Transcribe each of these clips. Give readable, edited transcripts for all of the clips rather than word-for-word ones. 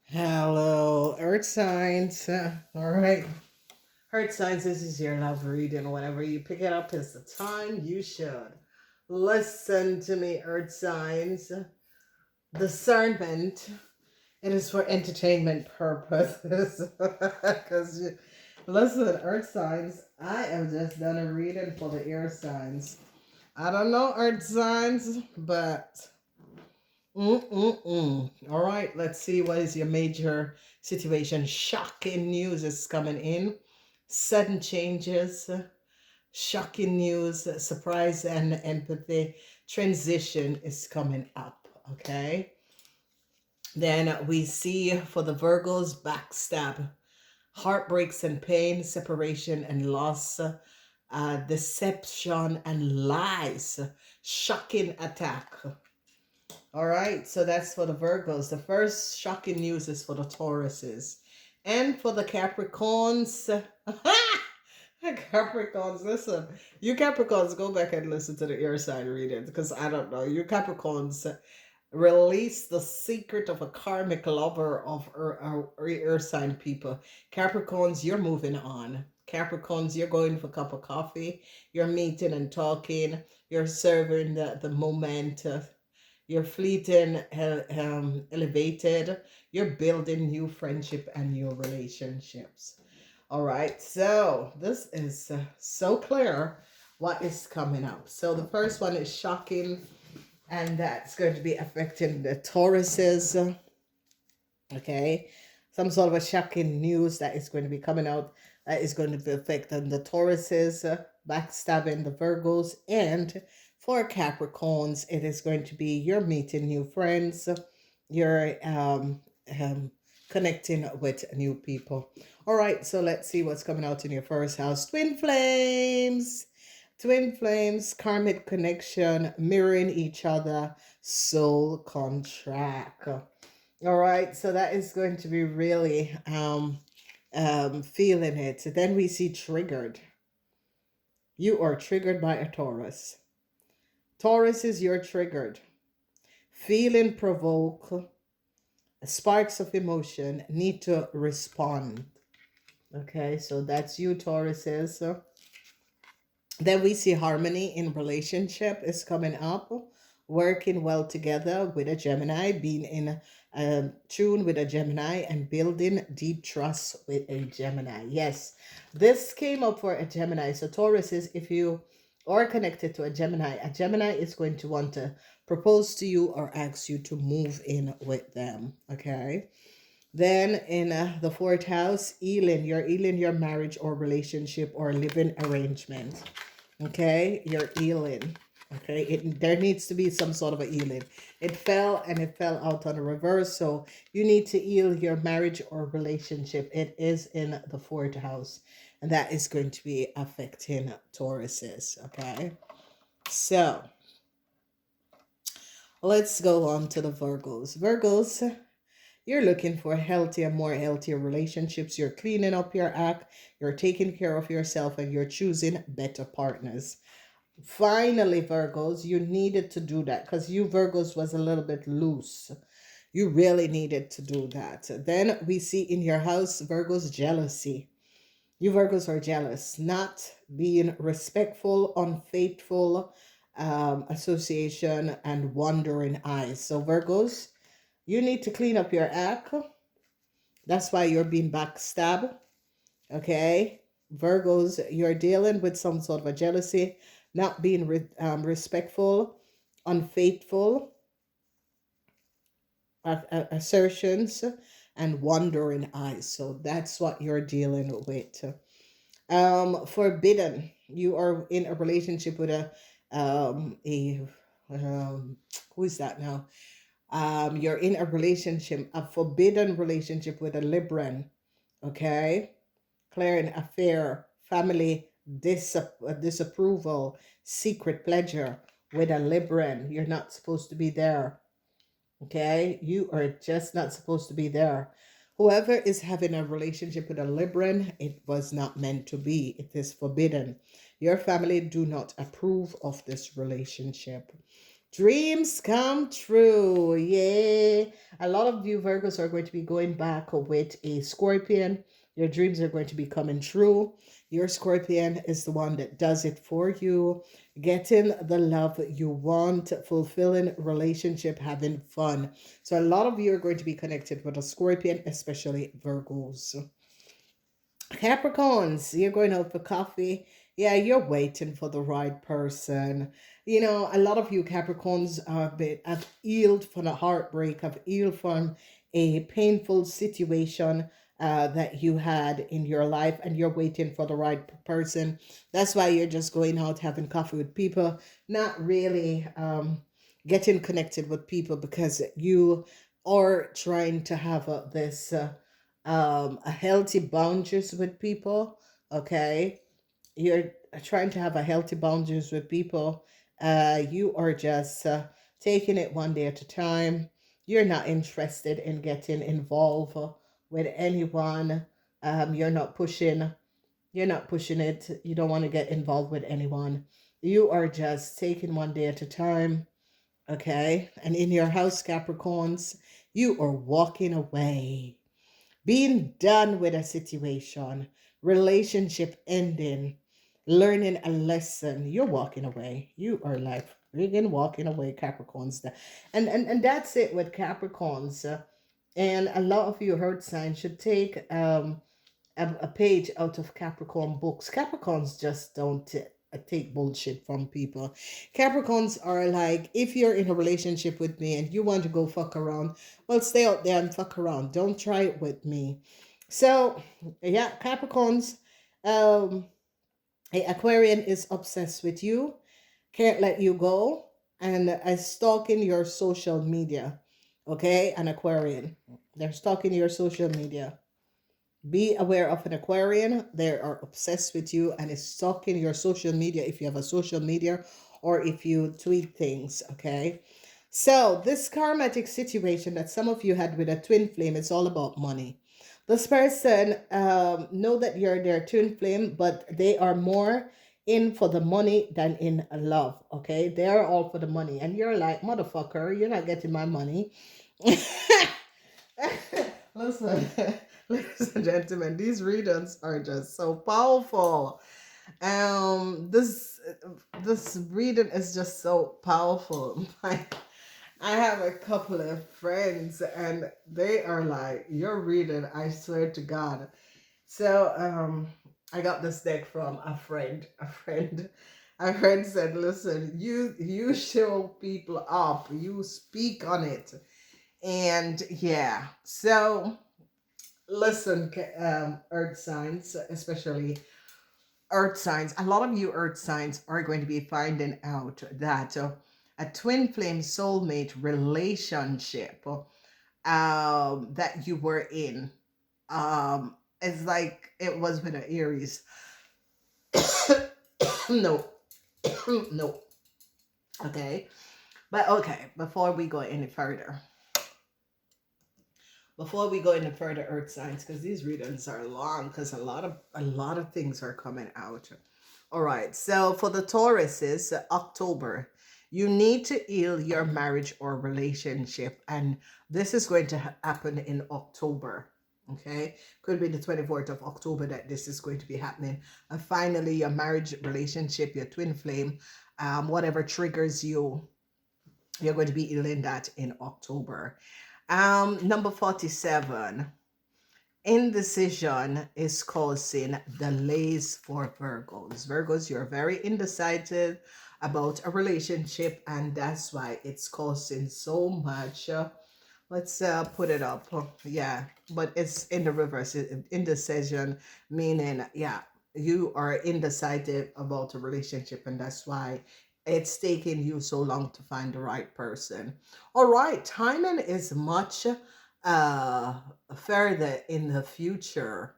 Hello, Earth signs. All right. Earth signs, this is your love reading. Whenever you pick it up, it's the time you should. Listen to me, Earth signs. Discernment. It is for entertainment purposes. Because, listen, Earth signs, I have just done a reading for the air signs. I don't know, Earth signs, but all right, let's see what is your major situation. Shocking news is coming in. Sudden changes, shocking news, surprise and empathy. Transition is coming up, okay? Then we see for the Virgos, backstab, heartbreaks and pain, separation and loss, deception and lies, shocking attack. All right, so that's for the Virgos. The first shocking news is for the Tauruses. And for the Capricorns, Capricorns, listen. You Capricorns, go back and listen to the ear sign readings because I don't know. You Capricorns release the secret of a karmic lover of ear sign people. Capricorns, you're moving on. Capricorns, you're going for a cup of coffee. You're meeting and talking. You're serving the moment. You're fleeting, elevated. You're building new friendship and new relationships. All right. So this is so clear what is coming up. So the first one is shocking, and that's going to be affecting the Tauruses. Okay. Some sort of a shocking news that is going to be coming out that is going to be affecting the Tauruses, backstabbing the Virgos, and for Capricorns, it is going to be you're meeting new friends, you're connecting with new people. All right, so let's see what's coming out in your first house. Twin flames. Twin flames, karmic connection, mirroring each other, soul contract. All right, so that is going to be really feeling it. Then we see triggered. You are triggered by a Taurus. Taurus is you're triggered. Feeling provoke, sparks of emotion, need to respond. Okay, so that's you, Tauruses. Then we see harmony in relationship is coming up. Working well together with a Gemini, being in tune with a Gemini, and building deep trust with a Gemini. Yes, this came up for a Gemini. So Taurus is, if you are connected to a Gemini is going to want to propose to you or ask you to move in with them. Okay. Then in the fourth house, healing your marriage or relationship or living arrangement. Okay, you're healing. Okay, there needs to be some sort of a healing. It fell and it fell out on the reverse, so you need to heal your marriage or relationship. It is in the fourth house, and that is going to be affecting Tauruses. Okay, so let's go on to the Virgos. Virgos, you're looking for healthier, more healthier relationships. You're cleaning up your act. You're taking care of yourself, and you're choosing better partners. Finally, Virgos, you needed to do that because you Virgos was a little bit loose. You really needed to do that. Then we see in your house, Virgos, jealousy. You Virgos are jealous, not being respectful, unfaithful, association, and wandering eyes. So Virgos, you need to clean up your act. That's why you're being backstabbed. Okay. Virgos, you're dealing with some sort of a jealousy, not being respectful, unfaithful, assertions, and wandering eyes. So that's what you're dealing with. Forbidden. You are in a relationship with who is that now? You're in a forbidden relationship with a Libran. Okay, clearing affair, family disapproval, secret pleasure with a Libran. You're not supposed to be there. Okay, you are just not supposed to be there. Whoever is having a relationship with a Libran, it was not meant to be. It is forbidden. Your family do not approve of this relationship. Dreams come true. Yay. A lot of you Virgos are going to be going back with a Scorpion. Your dreams are going to be coming true. Your Scorpion is the one that does it for you. Getting the love you want, fulfilling relationship, having fun. So a lot of you are going to be connected with a Scorpion, especially Virgos. Capricorns, you're going out for coffee. Yeah, you're waiting for the right person. You know, a lot of you Capricorns have healed from a heartbreak, have healed from a painful situation that you had in your life, and you're waiting for the right person. That's why you're just going out having coffee with people, not really getting connected with people because you are trying to have a healthy boundaries with people. Okay, you're trying to have a healthy boundaries with people. You are just taking it one day at a time. You're not interested in getting involved with anyone. You're not pushing. You're not pushing it. You don't want to get involved with anyone. You are just taking one day at a time. Okay, and in your house, Capricorns, you are walking away, being done with a situation, relationship ending, learning a lesson. You're walking away. You are like friggin' walking away, Capricorns. And that's it with Capricorns. And a lot of you earth signs should take a page out of Capricorn books. Capricorns just don't take bullshit from people. Capricorns are like, if you're in a relationship with me and you want to go fuck around, well, stay out there and fuck around. Don't try it with me. So, yeah, Capricorns, um, Aquarian is obsessed with you, can't let you go, and is stalking your social media. Okay, an Aquarian. They're stalking your social media. Be aware of an Aquarian. They are obsessed with you and is stalking your social media if you have a social media or if you tweet things, okay? So this karmatic situation that some of you had with a twin flame, it's all about money. This person know that you're their twin flame, but they are more in for the money than in love, okay? They are all for the money. And you're like, motherfucker, you're not getting my money. Listen, ladies and gentlemen, these readings are just so powerful. This reading is just so powerful. I have a couple of friends, and they are like, "You're reading, I swear to God." So I got this deck from a friend. A friend said, "Listen, you show people up, you speak on it." And yeah, so listen, earth signs, especially earth signs, a lot of you earth signs are going to be finding out that a twin flame soulmate relationship that you were in is like it was with an Aries. No, no. Okay, but okay, before we go any further, earth signs, because these readings are long, because a lot of things are coming out. All right, so for the Tauruses, October, you need to heal your marriage or relationship, and this is going to happen in October. Okay, could be the 24th of October that this is going to be happening. And finally, your marriage, relationship, your twin flame, whatever triggers you, you're going to be healing that in October. Number 47, indecision is causing delays for Virgos. Virgos, you're very indecisive about a relationship, and that's why it's causing so much. Let's put it up. Yeah, but it's in the reverse. Indecision, meaning, yeah, you are indecisive about a relationship, and that's why it's taking you so long to find the right person. All right, timing is much further in the future.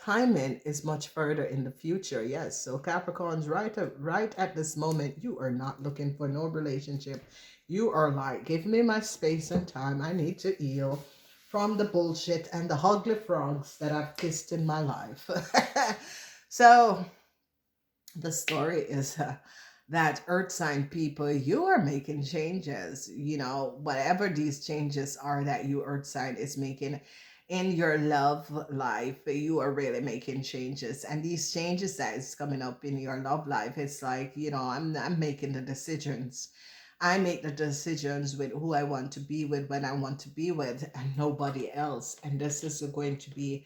Timing is much further in the future. Yes, so Capricorns, right at this moment, you are not looking for no relationship. You are like, give me my space and time. I need to heal from the bullshit and the ugly frogs that I've kissed in my life. So the story is that earth sign people, you are making changes, you know, whatever these changes are that you earth sign is making in your love life. You are really making changes, and these changes that is coming up in your love life, it's like, you know, I'm making the decisions. I make the decisions with who I want to be with, when I want to be with, and nobody else. And this is going to be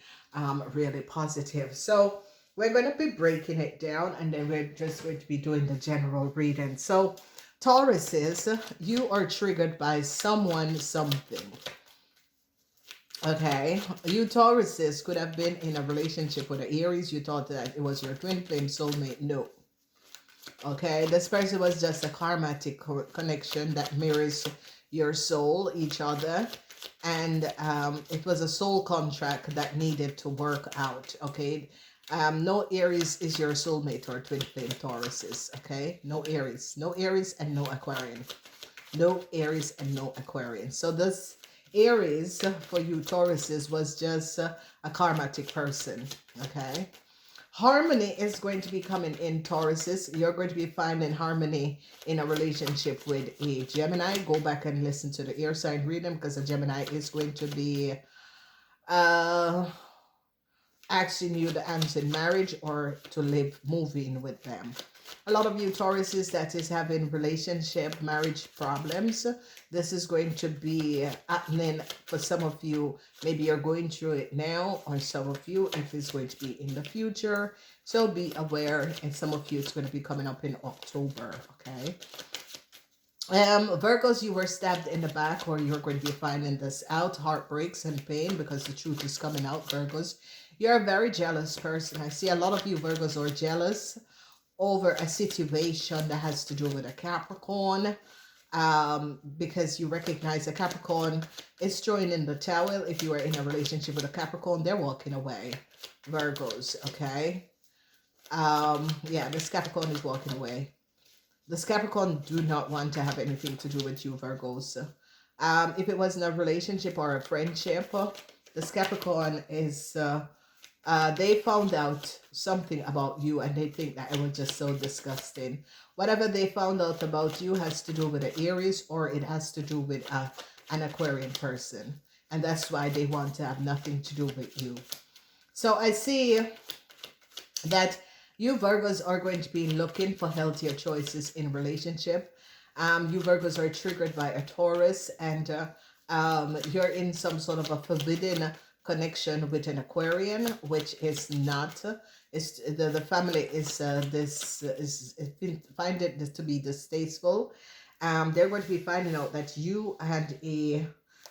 really positive. So we're going to be breaking it down, and then we're just going to be doing the general reading. So Tauruses, you are triggered by someone, something. Okay, you Tauruses could have been in a relationship with an Aries. You thought that it was your twin flame soulmate. No. Okay, this person was just a karmatic connection that mirrors your soul, each other. And it was a soul contract that needed to work out. Okay, no Aries is your soulmate or twin flame Tauruses. Okay, no Aries, no Aries and no Aquarian. No Aries and no Aquarian. So this Aries for you Tauruses was just a karmatic person. Okay. Harmony is going to be coming in, Tauruses. You're going to be finding harmony in a relationship with a Gemini. Go back and listen to the air sign reading, because a Gemini is going to be asking you to answer in marriage or to live, moving with them. A lot of you Tauruses that is having relationship, marriage problems, this is going to be happening for some of you. Maybe you're going through it now, or some of you, if it's going to be in the future. So be aware, and some of you, it's going to be coming up in October, okay? Virgos, you were stabbed in the back, or you're going to be finding this out, heartbreaks and pain, because the truth is coming out, Virgos. You're a very jealous person. I see a lot of you Virgos are jealous over a situation that has to do with a Capricorn, because you recognize a Capricorn is throwing in the towel. If you are in a relationship with a Capricorn, they're walking away, Virgos, okay? Yeah, this Capricorn is walking away. This Capricorn do not want to have anything to do with you, Virgos. If it wasn't a relationship or a friendship, this Capricorn is... they found out something about you, and they think that it was just so disgusting. Whatever they found out about you has to do with an Aries, or it has to do with an Aquarian person. And that's why they want to have nothing to do with you. So I see that you Virgos are going to be looking for healthier choices in relationship. You Virgos are triggered by a Taurus, and you're in some sort of a forbidden connection with an Aquarian, which is not, is the family is find it to be distasteful. They're going to be finding out that you and a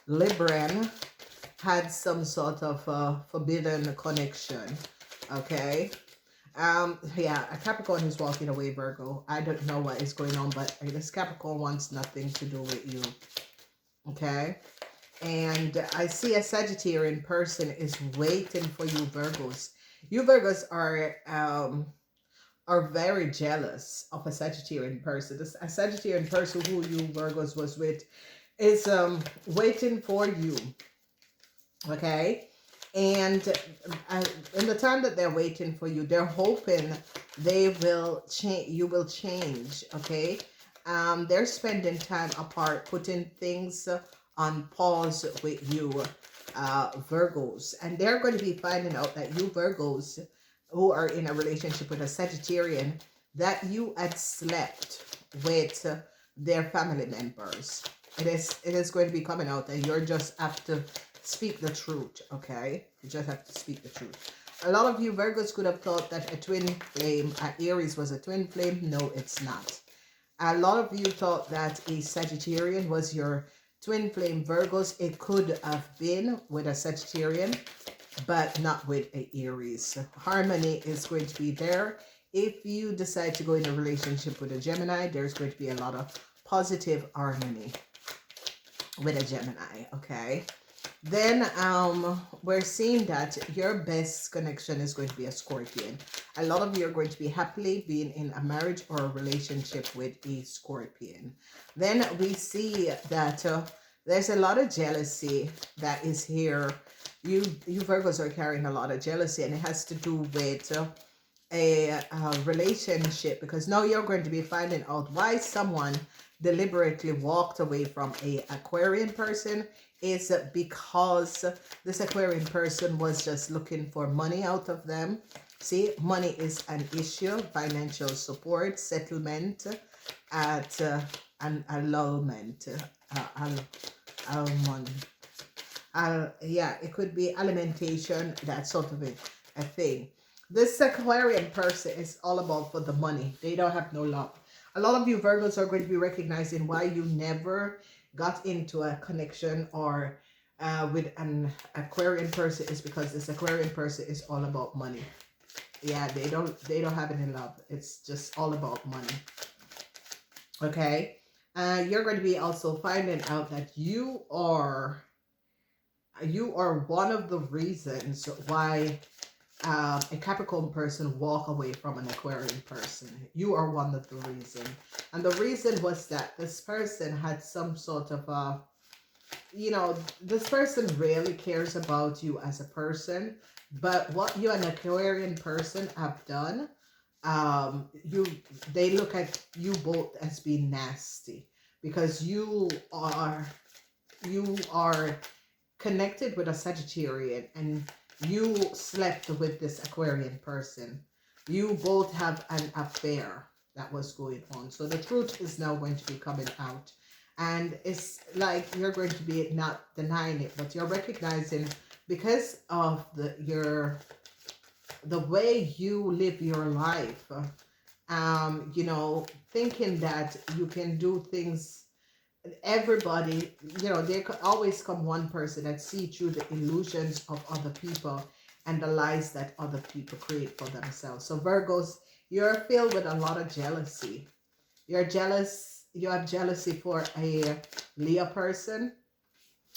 Libran had some sort of forbidden connection. Okay. Yeah, a Capricorn is walking away, Virgo. I don't know what is going on, but this Capricorn wants nothing to do with you. Okay. And I see a Sagittarian person is waiting for you Virgos. You Virgos are very jealous of a Sagittarian person. This a Sagittarian person who you Virgos was with is waiting for you. Okay? And in the time that they're waiting for you, they're hoping they will change. You will change. Okay? They're spending time apart, putting things on pause with you, Virgos. And they're going to be finding out that you Virgos who are in a relationship with a Sagittarian, that you had slept with their family members. It is going to be coming out, and you just have to speak the truth, okay? You just have to speak the truth. A lot of you Virgos could have thought that a twin flame, Aries was a twin flame. No, it's not. A lot of you thought that a Sagittarian was your twin flame, Virgos. It could have been with a Sagittarian, but not with a Aries. Harmony is going to be there. If you decide to go in a relationship with a Gemini, there's going to be a lot of positive harmony with a Gemini, okay? Then we're seeing that your best connection is going to be a Scorpion. A lot of you are going to be happily being in a marriage or a relationship with a Scorpion. Then we see that there's a lot of jealousy that is here. You Virgos are carrying a lot of jealousy, and it has to do with a relationship, because now you're going to be finding out why someone deliberately walked away from a Aquarian person is because this Aquarian person was just looking for money out of them. See, money is an issue, financial support, settlement, at an allowment, almond. Yeah, it could be alimentation, that sort of a thing. This Aquarian person is all about for the money. They don't have no love. A lot of you Virgos are going to be recognizing why you never got into a connection or with an Aquarian person is because this Aquarian person is all about money. Yeah, they don't have any love. It's just all about money. Okay. You're going to be also finding out that you are one of the reasons why a Capricorn person walk away from an Aquarian person. You are one of the reasons. And the reason was that this person had some sort of a, this person really cares about you as a person, but what you and an Aquarian person have done, they look at you both as being nasty, because you are connected with a Sagittarian and you slept with this Aquarian person. You both have an affair that was going on. So the truth is now going to be coming out. And it's like you're going to be not denying it, but you're recognizing because of the way you live your life, thinking that you can do things. Everybody, there could always come one person that see through the illusions of other people and the lies that other people create for themselves. So Virgos, you're filled with a lot of jealousy. You're jealous. You have jealousy for a Leo person.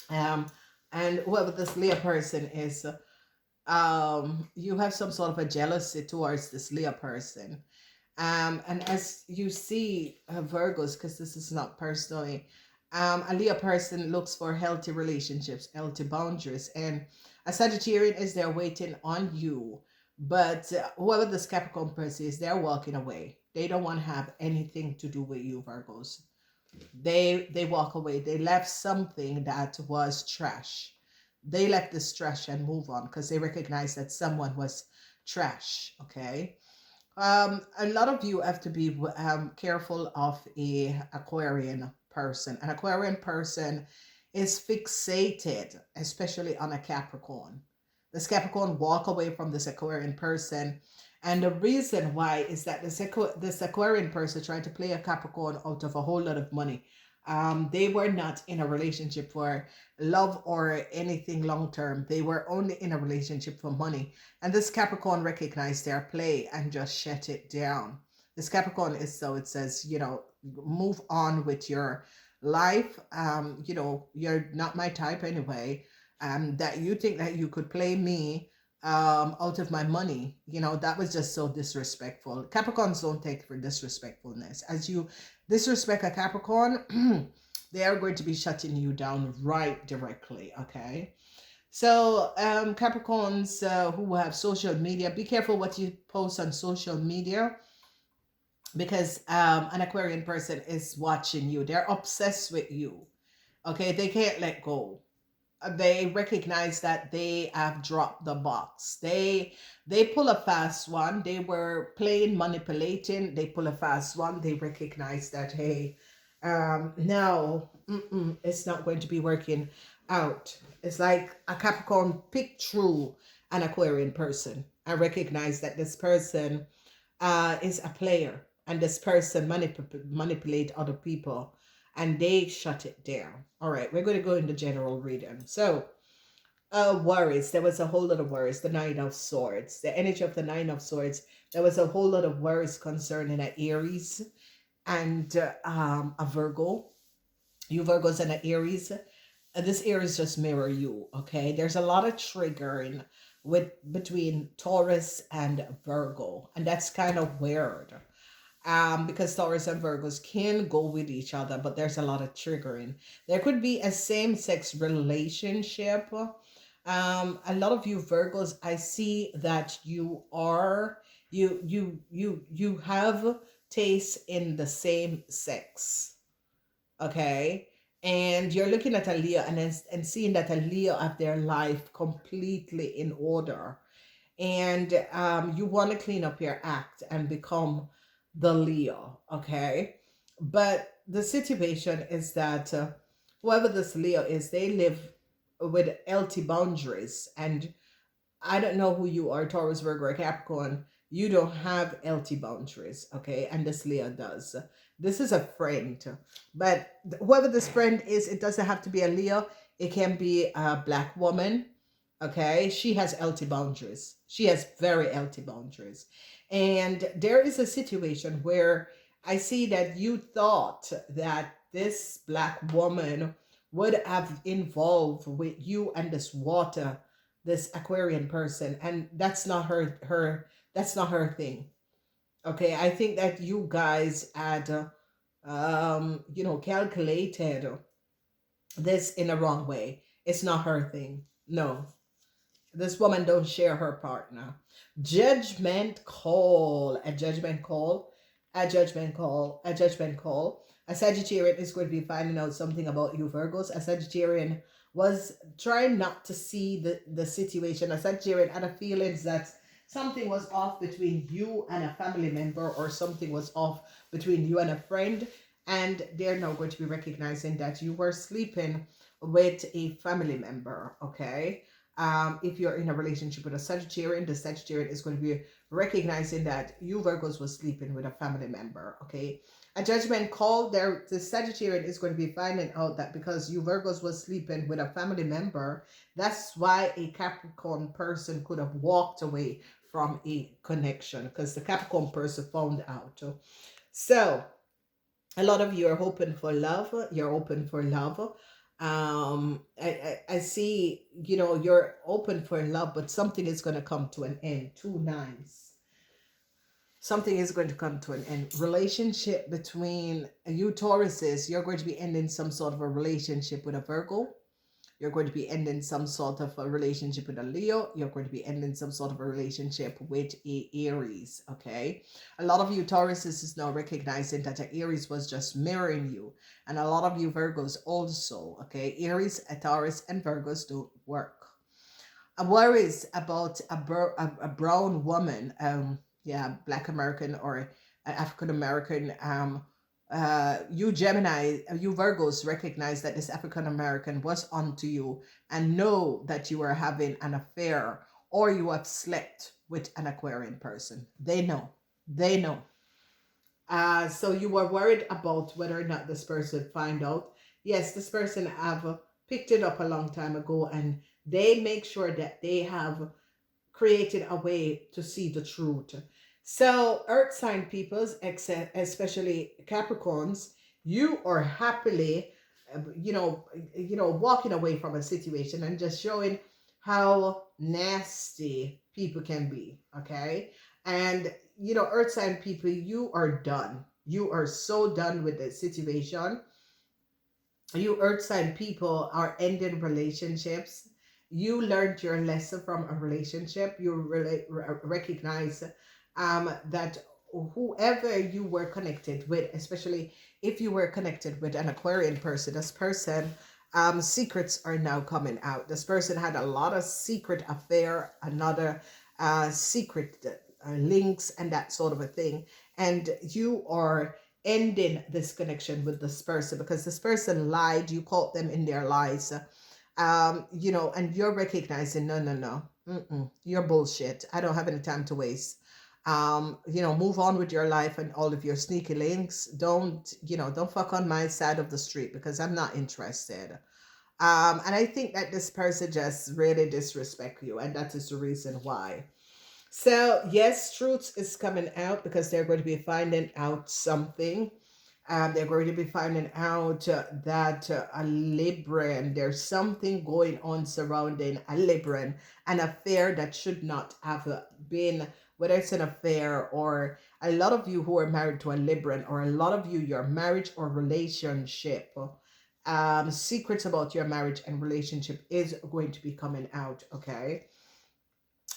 And whoever this Leo person is, you have some sort of a jealousy towards this Leo person. And as you see, Virgos, because this is not personally, a Leo person looks for healthy relationships, healthy boundaries, and a Sagittarian is there waiting on you. But whoever this Capricorn person is, they're walking away. They don't want to have anything to do with you, Virgos. They walk away. They left something that was trash. They left this trash and move on because they recognize that someone was trash. Okay. A lot of you have to be careful of a Aquarian person. An Aquarian person is fixated, especially on a Capricorn. This Capricorn walk away from this Aquarian person. And the reason why is that this Aquarian person tried to play a Capricorn out of a whole lot of money. They were not in a relationship for love or anything long term. They were only in a relationship for money. And this Capricorn recognized their play and just shut it down. This Capricorn is, so it says, move on with your life. You're not my type anyway. That you think that you could play me out of my money, that was just so disrespectful. Capricorns don't take for disrespectfulness. As you disrespect a Capricorn, they are going to be shutting you down right directly. Okay, so Capricorns who have social media, be careful what you post on social media, because an Aquarian person is watching you. They're obsessed with you. Okay, they can't let go. They recognize that they have dropped the box. They pull a fast one. They were playing manipulating. They pull a fast one. They recognize that, hey, now it's not going to be working out. It's like a Capricorn picked through an Aquarian person and recognize that this person is a player and this person manipulate other people, and they shut it down. All right, we're going to go into general reading. So, worries. There was a whole lot of worries. The Nine of Swords. The energy of the Nine of Swords. There was a whole lot of worries concerning an Aries and a Virgo. You Virgos and an Aries. This Aries just mirror you, okay? There's a lot of triggering between Taurus and Virgo, and that's kind of weird. Because Taurus and Virgos can go with each other, but there's a lot of triggering. There could be a same-sex relationship. A lot of you Virgos, I see that you are You have taste in the same sex, okay? And you're looking at a Leo and seeing that a Leo have their life completely in order, and you want to clean up your act and become the Leo, okay? But the situation is that whoever this Leo is, they live with healthy boundaries. And I don't know who you are, Taurus, Virgo, or Capricorn. You don't have healthy boundaries, okay? And this Leo does. This is a friend. But whoever this friend is, it doesn't have to be a Leo. It can be a black woman, okay? She has healthy boundaries. She has very healthy boundaries. And there is a situation where I see that you thought that this black woman would have involved with you and this water, this Aquarian person, and that's not that's not her thing. Okay, I think that you guys had calculated this in a wrong way. It's not her thing. No, this woman don't share her partner. Judgment call, a judgment call, a judgment call, a judgment call. A Sagittarian is going to be finding out something about you, Virgos. A Sagittarian was trying not to see the situation. A Sagittarian had a feeling that something was off between you and a family member, or something was off between you and a friend. And they're now going to be recognizing that you were sleeping with a family member, okay? If you're in a relationship with a Sagittarian, the Sagittarian is going to be recognizing that you Virgos was sleeping with a family member, okay? A judgment call there, the Sagittarian is going to be finding out that because you Virgos was sleeping with a family member, that's why a Capricorn person could have walked away from a connection, because the Capricorn person found out. So a lot of you are hoping for love. You're open for love. I see, you're open for love, but something is going to come to an end. 2 nines. Something is going to come to an end. Relationship between you Tauruses, you're going to be ending some sort of a relationship with a Virgo. You're going to be ending some sort of a relationship with a Leo. You're going to be ending some sort of a relationship with a Aries, okay? A lot of you Tauruses is now recognizing that a Aries was just mirroring you. And a lot of you Virgos also, okay? Aries, a Taurus, and Virgos don't work. Worries about a brown woman, Black American or African American, you Gemini, you Virgos recognize that this African American was onto you and know that you are having an affair, or you have slept with an Aquarian person. They know. They know. So you were worried about whether or not this person find out. Yes, this person have picked it up a long time ago, and they make sure that they have created a way to see the truth. So, earth sign peoples, especially Capricorns, you are happily, walking away from a situation and just showing how nasty people can be. Okay, and earth sign people, you are done. You are so done with the situation. You earth sign people are ending relationships. You learned your lesson from a relationship. You recognize that whoever you were connected with, especially if you were connected with an Aquarian person, this person, secrets are now coming out. This person had a lot of secret affair, another secret links, and that sort of a thing. And you are ending this connection with this person because this person lied. You caught them in their lies. And you're recognizing, no, you're bullshit. I don't have any time to waste. Move on with your life and all of your sneaky links. Don't fuck on my side of the street because I'm not interested. And I think that this person just really disrespect you, and that is the reason why. So yes, truth is coming out because they're going to be finding out something. They're going to be finding out that a Libran, there's something going on surrounding a Libran, an affair that should not have been, whether it's an affair or a lot of you who are married to a Libran, or a lot of you, your marriage or relationship, secrets about your marriage and relationship is going to be coming out, okay?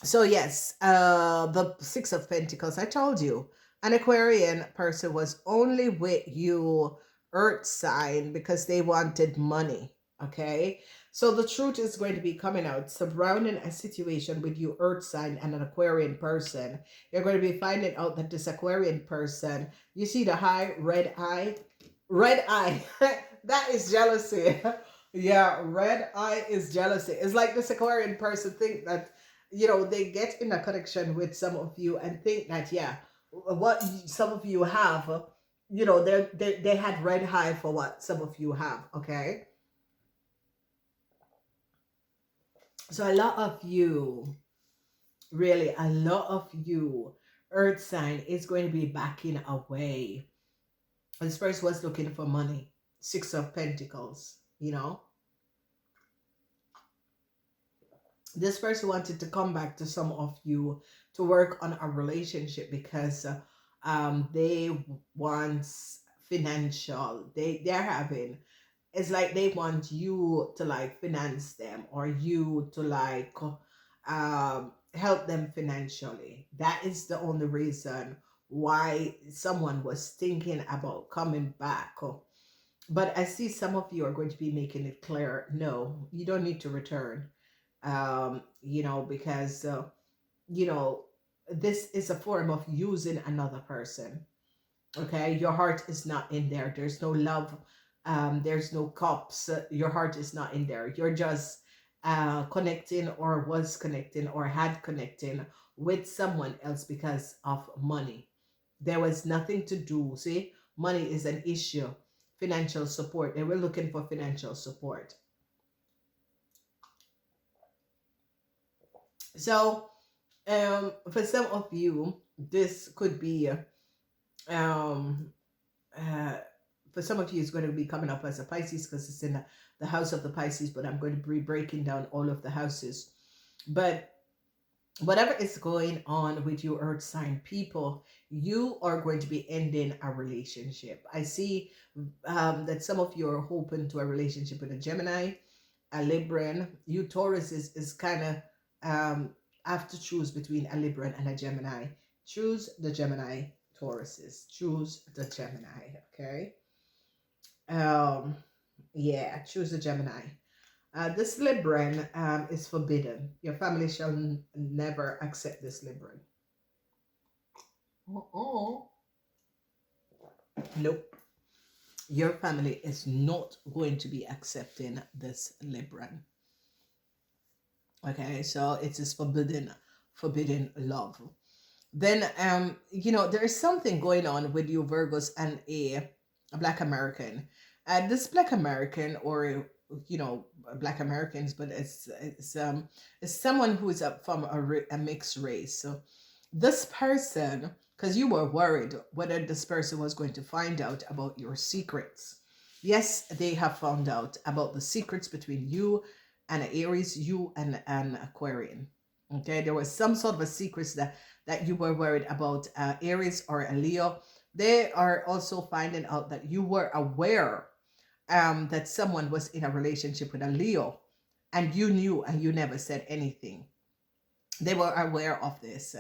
So yes, the Six of Pentacles, I told you, an Aquarian person was only with you earth sign because they wanted money. Okay, so the truth is going to be coming out surrounding a situation with you earth sign and an Aquarian person. You're going to be finding out that this Aquarian person, you see the high red eye that is jealousy. Yeah, red eye is jealousy. It's like this Aquarian person think that, they get in a connection with some of you and think that, yeah, what some of you have, they had red eye for what some of you have. Okay, so a lot of you, really a lot of you earth sign is going to be backing away. This person was looking for money. Six of Pentacles, this person wanted to come back to some of you to work on a relationship because they want financial, they're having, it's like they want you to like finance them, or you to like help them financially. That is the only reason why someone was thinking about coming back. But I see some of you are going to be making it clear, no, you don't need to return. Because you know this is a form of using another person. Okay, your heart is not in there. There's no love. There's no cups. Your heart is not in there. You're just connecting, or was connecting, or had connecting with someone else because of money. There was nothing to do. See, money is an issue. Financial support, they were looking for financial support. So for some of you, this could be um, uh, for some of you, it's going to be coming up as a Pisces because it's in the house of the Pisces, but I'm going to be breaking down all of the houses. But whatever is going on with you earth sign people, you are going to be ending a relationship. I see that some of you are hoping to a relationship with a Gemini, a Libran. You Taurus is kind of have to choose between a Libran and a Gemini. Choose the Gemini. Tauruses, choose the Gemini. Okay. um yeah, choose the Gemini. This Libran is forbidden. Your family shall never accept this Libran. Uh-uh. Nope. Your family is not going to be accepting this Libran. Okay, so it is forbidden love. Then there is something going on with you Virgos and a Black American. This Black American, or Black Americans, but it's someone who is from a mixed race. So this person, because you were worried whether this person was going to find out about your secrets. Yes, they have found out about the secrets between you and Aries, you and an Aquarian. Okay, there was some sort of a secrets that you were worried about Aries or a Leo. They are also finding out that you were aware that someone was in a relationship with a Leo, and you knew and you never said anything. They were aware of this.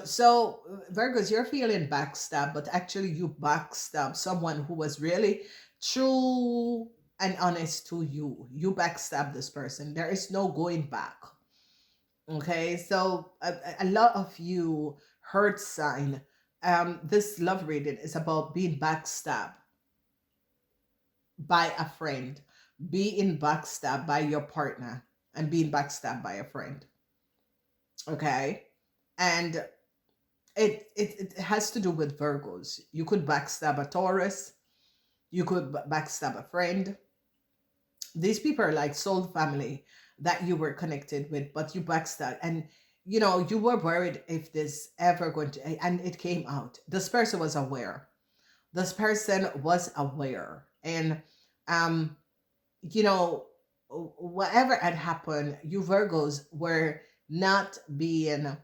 So Virgos, you're feeling backstab, but actually you backstab someone who was really true and honest to you. You backstab this person. There is no going back. Okay, so a lot of you hurt sign. This love reading is about being backstabbed by a friend, being backstabbed by your partner, and being backstabbed by a friend. Okay, and it has to do with Virgos. You could backstab a Taurus. You could backstab a friend. These people are like soul family that you were connected with, but you backstab, and you were worried if this ever going to, and it came out. This person was aware. This person was aware, and um, you know, whatever had happened, you Virgos were not being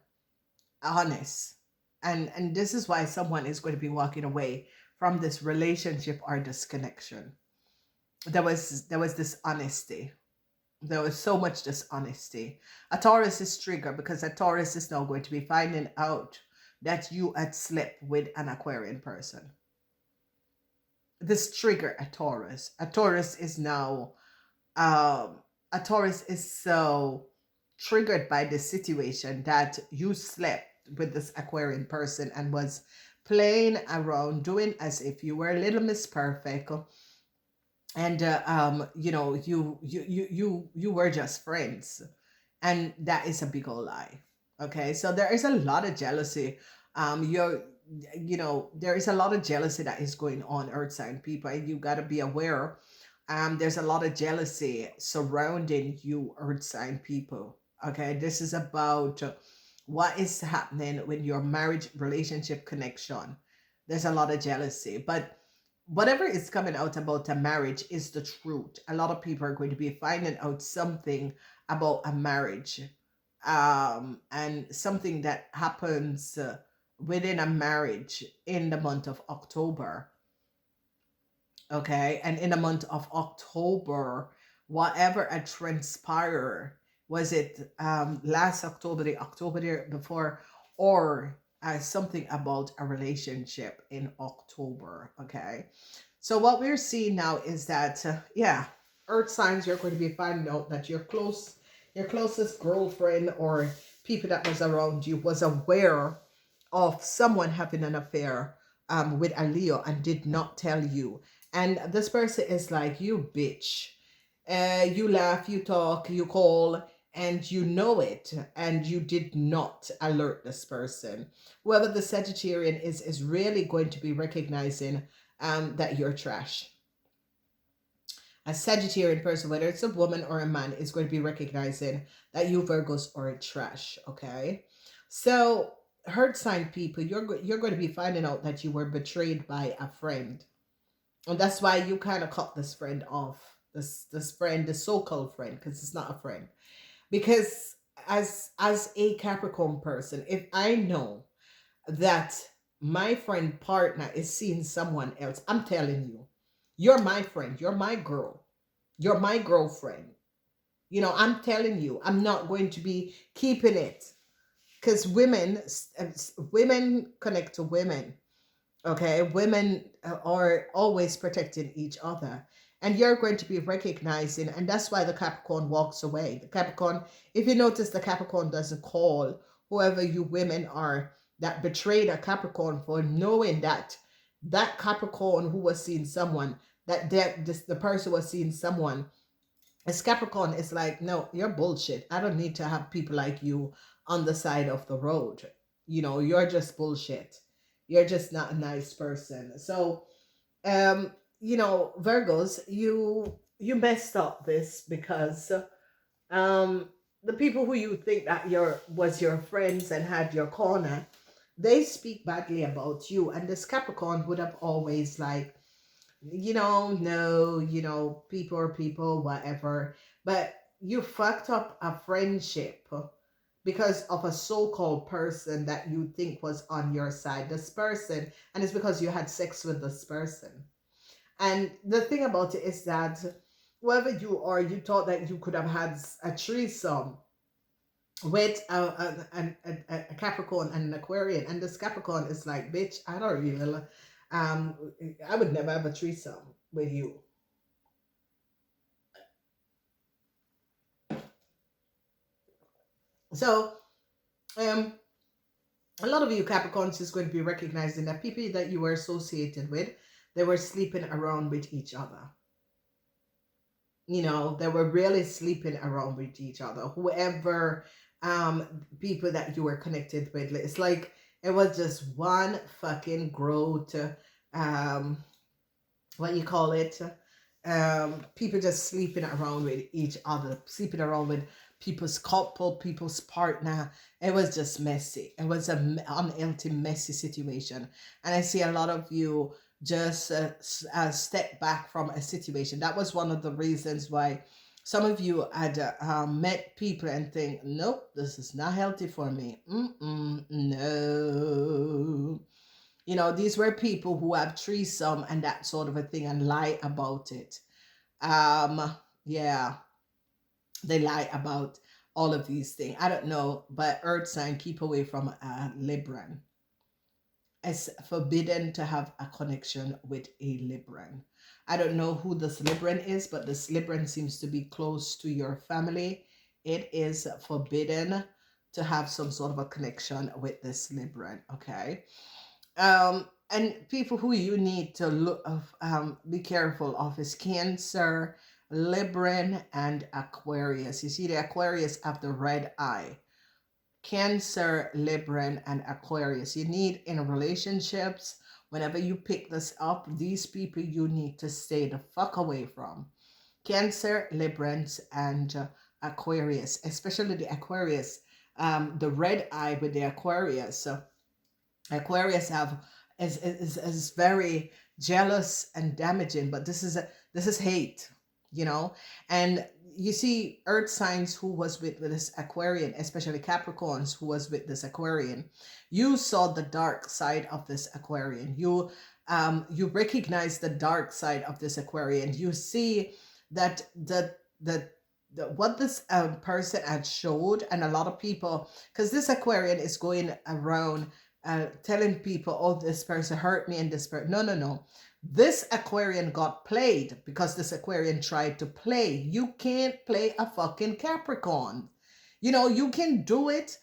honest, and this is why someone is going to be walking away from this relationship or this connection. There was this honesty. There was so much dishonesty. A Taurus is triggered because a Taurus is now going to be finding out that you had slept with an Aquarian person. This trigger a Taurus. A Taurus is now a Taurus is so triggered by the situation that you slept with this Aquarian person and was playing around, doing as if you were a little Miss Perfect, and you were just friends, and that is a big old lie. Okay, so there is a lot of jealousy. You're there is a lot of jealousy that is going on, earth sign people, and you got to be aware. There's a lot of jealousy surrounding you, earth sign people. Okay, this is about what is happening with your marriage relationship connection. There's a lot of jealousy, but whatever is coming out about a marriage is the truth. A lot of people are going to be finding out something about a marriage, and something that happens within a marriage in the month of October. Okay, and in the month of October, whatever had transpired, was it last October, the October before, or something about a relationship in October. Okay, so what we're seeing now is that yeah, earth signs, you're going to be finding out that your closest girlfriend or people that was around you was aware of someone having an affair with a Leo and did not tell you. And this person is like, you bitch. You laugh, you talk, you call, and you know it, and you did not alert this person. Whoever the Sagittarian is really going to be recognizing that you're trash. A Sagittarian person, whether it's a woman or a man, is going to be recognizing that you Virgos are trash. Okay, so hurt sign people, you're going to be finding out that you were betrayed by a friend, and that's why you kind of cut this friend off. This friend, the so-called friend, because it's not a friend. Because as a Capricorn person, if I know that my friend partner is seeing someone else, I'm telling you, you're my friend, you're my girl, you're my girlfriend. I'm telling you, I'm not going to be keeping it, because women connect to women. Okay, women are always protecting each other, and you're going to be recognizing, and that's why the Capricorn walks away. The Capricorn, if you notice, the Capricorn doesn't call whoever you women are that betrayed a Capricorn, for knowing that that Capricorn who was seeing someone, the person was seeing someone as Capricorn, is like, no, you're bullshit. I don't need to have people like you on the side of the road. You're just bullshit. You're just not a nice person. So, Virgos, you messed up this because um the people who you think that was your friends and had your corner, they speak badly about you. And this Capricorn would have always like, no, people are people, whatever. But you fucked up a friendship because of a so-called person that you think was on your side. This person, and it's because you had sex with this person. And the thing about it is that whoever you are, you thought that you could have had a threesome with a Capricorn and an Aquarian, and this Capricorn is like, bitch, I don't really, I would never have a threesome with you. So, a lot of you Capricorns is going to be recognizing that people that you were associated with, they were sleeping around with each other. They were really sleeping around with each other. Whoever people that you were connected with, it's like it was just one fucking growth, what you call it, people just sleeping around with each other, sleeping around with people's couple, people's partner. It was just messy. It was an unhealthy, messy situation. And I see a lot of you just step back from a situation. That was one of the reasons why some of you had met people and think, nope, this is not healthy for me. No. These were people who have threesome and that sort of a thing and lie about it. Yeah. They lie about all of these things. I don't know, but earth sign, keep away from a Libran. It's forbidden to have a connection with a Libran. I don't know who this Libran is, but this Libran seems to be close to your family. It is forbidden to have some sort of a connection with this Libran, okay? And people who you need to look be careful of is Cancer, Libran, and Aquarius. You see, the Aquarius have the red eye. Cancer, Libran, and Aquarius. You need in relationships, whenever you pick this up, these people you need to stay the fuck away from. Cancer, Librans, and Aquarius, especially the Aquarius, the red eye with the Aquarius. Aquarius have is very jealous and damaging, but this is hate, you know. And you see earth signs who was with this Aquarian, especially Capricorns who was with this Aquarian, you saw the dark side of this Aquarian. You recognize the dark side of this Aquarian. You see that what this person had showed, and a lot of people, because this Aquarian is going around telling people, oh, this person hurt me and this person. No, no, no. This Aquarian got played because this Aquarian tried to play. You can't play a fucking Capricorn. You know, you can do it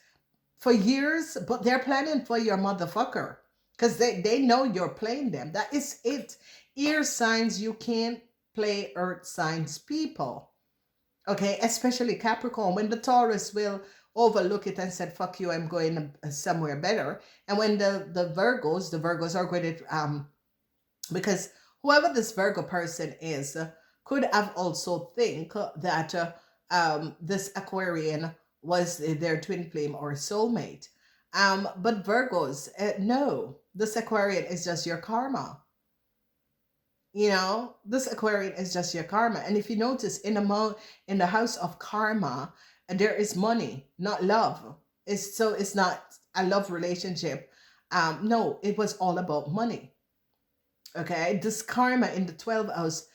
for years, but they're planning for your motherfucker because they know you're playing them. That is it. Air signs, you can't play earth signs people. Okay, especially Capricorn. When the Taurus will overlook it and said, fuck you, I'm going somewhere better. And when the Virgos are going to, because whoever this Virgo person is could have also think that this Aquarian was their twin flame or soulmate. But Virgos, no, this Aquarian is just your karma. You know, this Aquarian is just your karma. And if you notice in the house of karma, there is money, not love. It's not a love relationship. No, it was all about money. Okay, this karma in the 12th house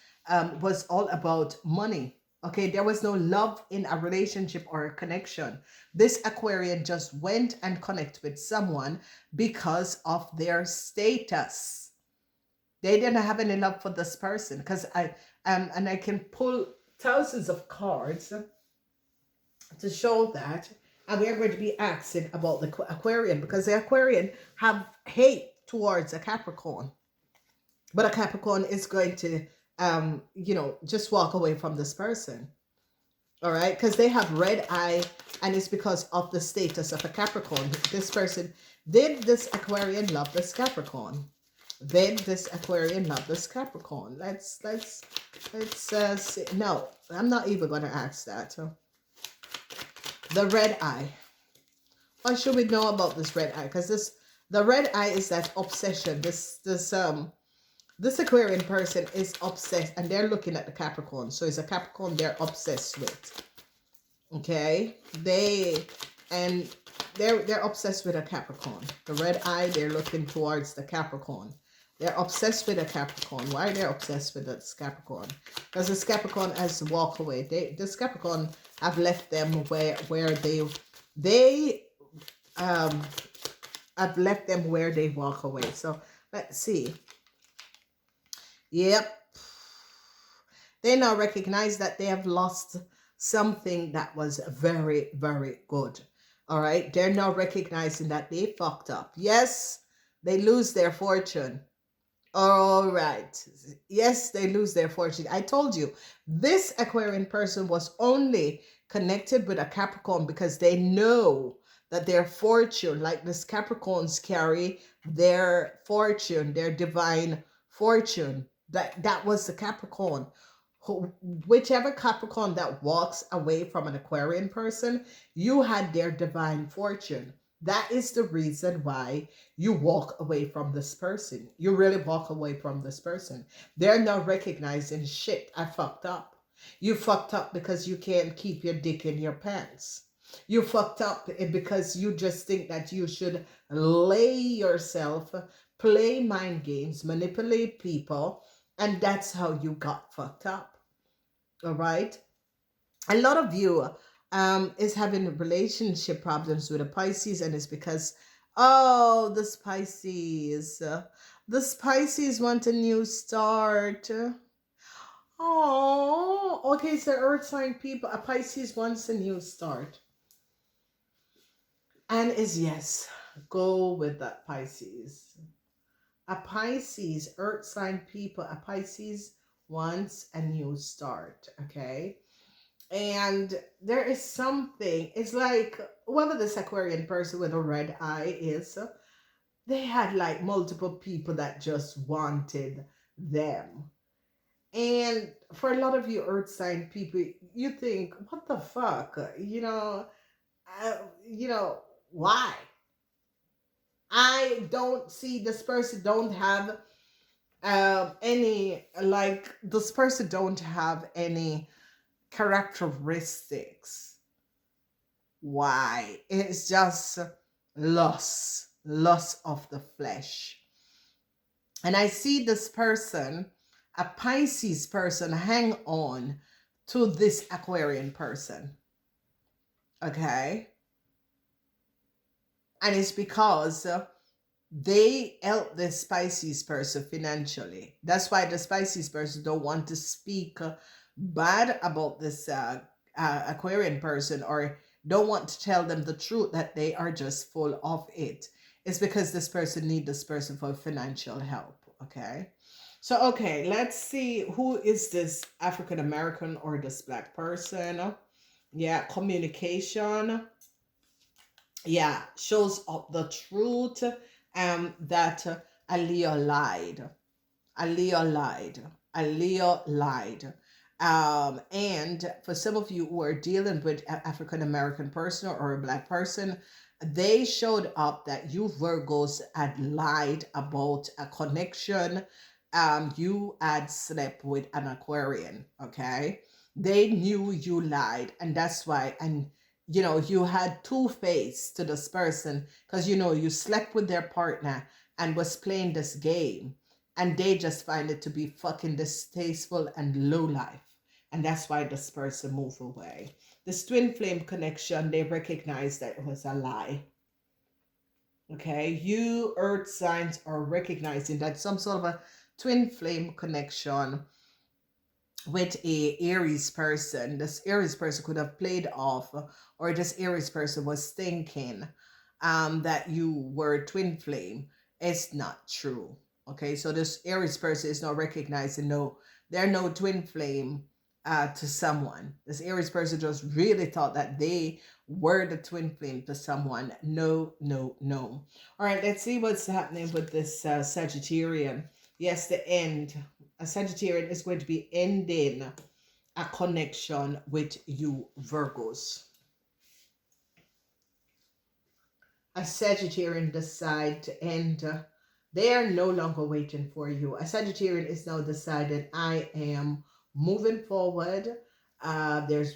was all about money. Okay, there was no love in a relationship or a connection. This Aquarian just went and connected with someone because of their status. They didn't have any love for this person, because I can pull thousands of cards to show that, and we are going to be asking about the Aquarian, because the Aquarian have hate towards a Capricorn, but a Capricorn is going to just walk away from this person. All right, because they have red eye, and it's because of the status of a Capricorn. This person, did this Aquarian love this Capricorn? Then this Aquarian love this Capricorn. Let's see. No, I'm not even going to ask that. The red eye. What should we know about this red eye? Because the red eye is that obsession. This Aquarian person is obsessed, and they're looking at the Capricorn. So it's a Capricorn they're obsessed with. Okay, they're obsessed with a Capricorn. The red eye, they're looking towards the Capricorn. They're obsessed with a Capricorn. Why are they obsessed with this Capricorn? Because this Capricorn has walked away. This Capricorn have left them where they have left them where they walk away. So let's see. Yep. They now recognize that they have lost something that was very, very good. All right. They're now recognizing that they fucked up. Yes, they lose their fortune. All right. Yes, they lose their fortune. I told you, this Aquarian person was only connected with a Capricorn because they know that their fortune, like this Capricorns carry their fortune, their divine fortune. That was the Capricorn. Whichever Capricorn that walks away from an Aquarian person, you had their divine fortune. That is the reason why you walk away from this person. You really walk away from this person. They're now recognizing, shit, I fucked up. You fucked up because you can't keep your dick in your pants. You fucked up because you just think that you should lay yourself, play mind games, manipulate people, and that's how you got fucked up. All right? A lot of you is having relationship problems with a Pisces, and it's because, oh, the Pisces want a new start. Oh, okay, so earth sign people, a Pisces wants a new start. And is yes, go with that Pisces. A Pisces, earth sign people, a Pisces wants a new start, okay? And there is something, it's like whoever this Aquarian person with a red eye is, they had like multiple people that just wanted them. And for a lot of you earth sign people, you think, what the fuck? Uh, you know, why? I don't see this person don't have any, like, this person don't have any characteristics. Why? It's just lust of the flesh. And I see this person, a Pisces person, hang on to this Aquarian person. Okay? And it's because they help this Pisces person financially. That's why the Pisces person don't want to speak bad about this Aquarian person, or don't want to tell them the truth that they are just full of it. It's because this person needs this person for financial help. Okay. So, okay, let's see, who is this African American or this black person? Yeah, communication. Yeah, shows up the truth that a Leo lied. A Leo lied. A Leo lied. And for some of you who are dealing with an African American person or a black person, they showed up that you Virgos had lied about a connection. You had slept with an Aquarian, okay? They knew you lied, and that's why, and you had two-face to this person, because you slept with their partner and was playing this game, and they just find it to be fucking distasteful and low life. And that's why this person moved away. This twin flame connection, they recognize that it was a lie. Okay, you earth signs are recognizing that some sort of a twin flame connection with a Aries person. This Aries person could have played off, or this Aries person was thinking that you were twin flame. It's not true. Okay, so this Aries person is not recognizing, no, they're no twin flame to someone. This Aries person just really thought that they were the twin flame to someone. No, no, no. All right, let's see what's happening with this Sagittarian. Yes, the end. A Sagittarian is going to be ending a connection with you Virgos. A Sagittarian decide to end. They are no longer waiting for you. A Sagittarian is now decided, I am moving forward. There's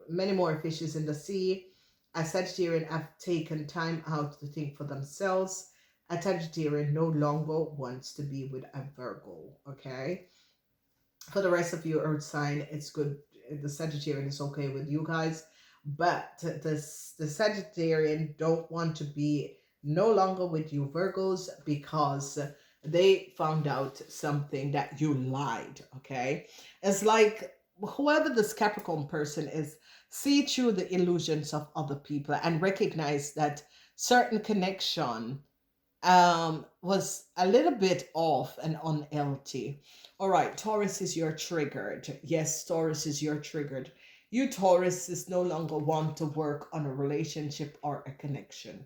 many more fishes in the sea. A Sagittarian have taken time out to think for themselves. A Sagittarian no longer wants to be with a Virgo. Okay, for the rest of you earth sign, it's good. The Sagittarian is okay with you guys, but the Sagittarian don't want to be no longer with you Virgos, because they found out something that you lied. Okay, it's like whoever this Capricorn person is, see through the illusions of other people and recognize that certain connection was a little bit off and unhealthy. All right, Taurus is your triggered. Yes, Taurus is your triggered. You Taurus is no longer want to work on a relationship or a connection.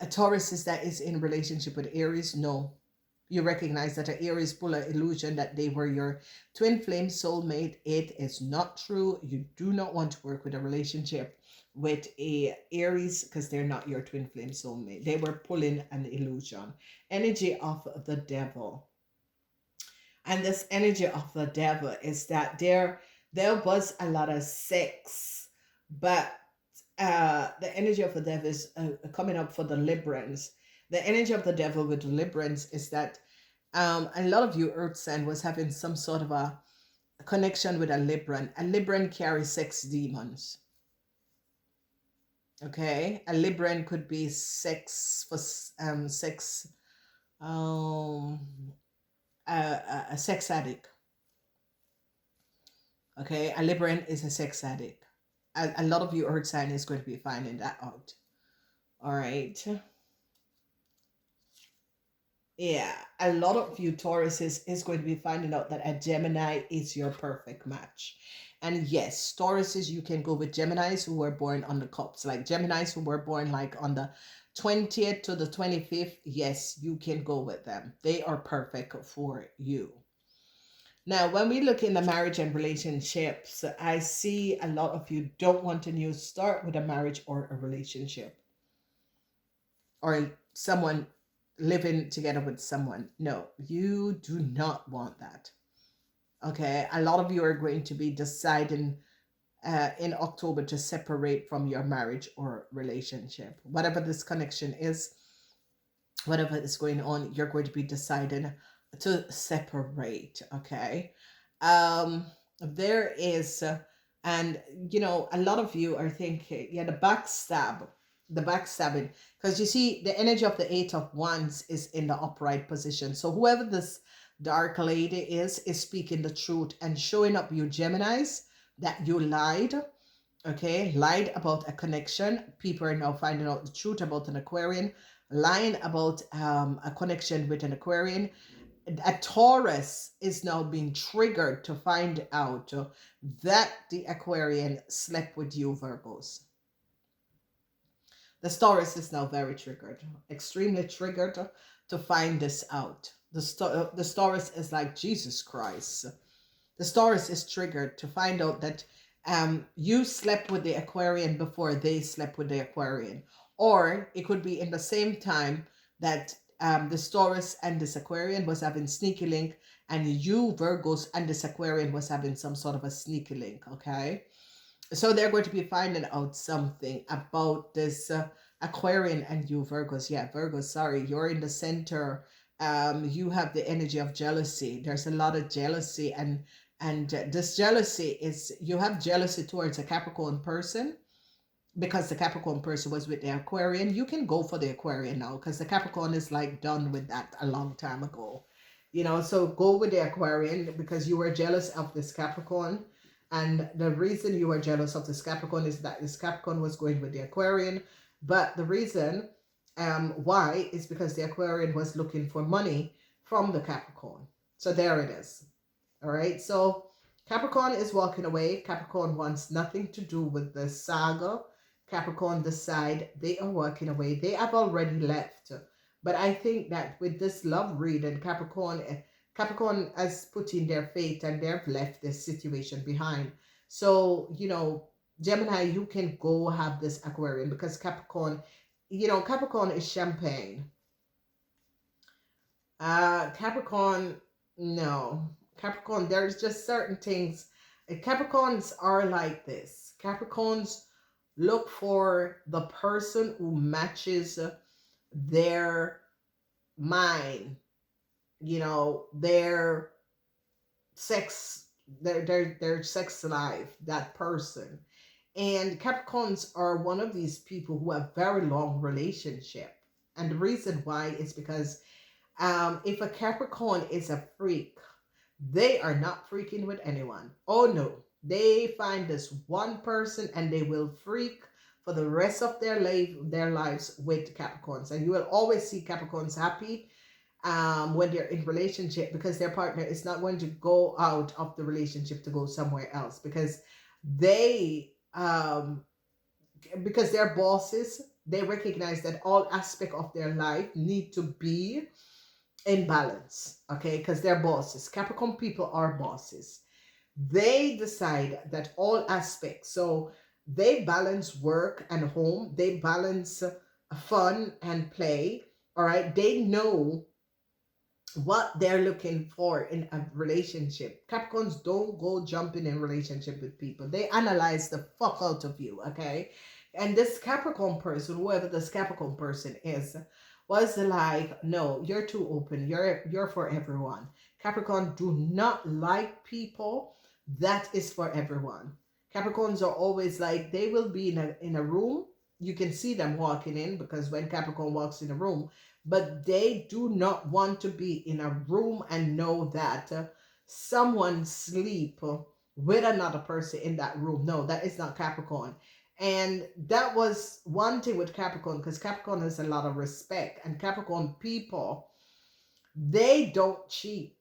A Taurus is that is in relationship with Aries. No, you recognize that an Aries pull an illusion that they were your twin flame soulmate. It is not true. You do not want to work with a relationship with a Aries, because they're not your twin flame soulmate. They were pulling an illusion. Energy of the devil. And this energy of the devil is that there was a lot of sex, but the energy of the devil is coming up for deliverance. The energy of the devil with deliverance is that a lot of you earth sign was having some sort of a connection with a Libran. A Libran carries sex demons. Okay, a Libran could be sex for sex, um, a sex addict. Okay, a Libran is a sex addict. A lot of you earth sign is going to be finding that out. All right. Yeah, a lot of you Tauruses is going to be finding out that a Gemini is your perfect match. And yes, Tauruses, you can go with Geminis who were born on the cups, like Geminis who were born like on the 20th to the 25th. Yes, you can go with them. They are perfect for you. Now, when we look in the marriage and relationships, I see a lot of you don't want a new start with a marriage or a relationship, or someone living together with someone. No, you do not want that. Okay, a lot of you are going to be deciding in October to separate from your marriage or relationship. Whatever this connection is, whatever is going on, you're going to be deciding to separate. Okay, there is, and you know, a lot of you are thinking, yeah, the backstabbing, because you see the energy of the Eight of Wands is in the upright position. So whoever this dark lady is speaking the truth and showing up you Geminis that you lied. Okay, lied about a connection. People are now finding out the truth about an Aquarian, lying about a connection with an Aquarian. A Taurus is now being triggered to find out that the Aquarian slept with you, Virgos. The Taurus is now very triggered, extremely triggered to find this out. The Taurus is like, Jesus Christ. The Taurus is triggered to find out that you slept with the Aquarian before they slept with the Aquarian. Or it could be in the same time that the Taurus and this Aquarian was having sneaky link, and you Virgos and this Aquarian was having some sort of a sneaky link. Okay, so they're going to be finding out something about this Aquarian and you Virgos. Yeah, Virgos, sorry, you're in the center. You have the energy of jealousy. There's a lot of jealousy, and this jealousy is, you have jealousy towards a Capricorn person because the Capricorn person was with the Aquarian. You can go for the Aquarian now because the Capricorn is like done with that a long time ago. You know, so go with the Aquarian because you were jealous of this Capricorn. And the reason you were jealous of this Capricorn is that this Capricorn was going with the Aquarian. But the reason why is because the Aquarian was looking for money from the Capricorn. So there it is. All right. So Capricorn is walking away. Capricorn wants nothing to do with the saga. Capricorn decide they are walking away. They have already left. But I think that with this love reading, Capricorn has put in their fate and they've left this situation behind. So, you know, Gemini, you can go have this Aquarian because Capricorn, you know, Capricorn is champagne. Capricorn, no. Capricorn, there's just certain things. Capricorns are like this. Capricorns look for the person who matches their mind, you know, their sex, their sex life, that person. And Capricorns are one of these people who have very long relationship. And the reason why is because if a Capricorn is a freak, they are not freaking with anyone. Oh no. They find this one person and they will freak for the rest of their lives with Capricorns. And you will always see Capricorns happy when they're in relationship because their partner is not going to go out of the relationship to go somewhere else because they because they're bosses. They recognize that all aspects of their life need to be in balance, okay, because they're bosses. Capricorn people are bosses. They decide that all aspects, so they balance work and home, they balance fun and play. All right, they know what they're looking for in a relationship. Capricorns don't go jumping in relationship with people. They analyze the fuck out of you, okay? And this Capricorn person, whoever this Capricorn person is, was like, no, you're too open. You're for everyone. Capricorn do not like people that is for everyone. Capricorns are always like, they will be in a room. You can see them walking in, because when Capricorn walks in a room, but they do not want to be in a room and know that someone sleep with another person in that room. No, that is not Capricorn. And that was one thing with Capricorn, because Capricorn has a lot of respect, and Capricorn people, they don't cheat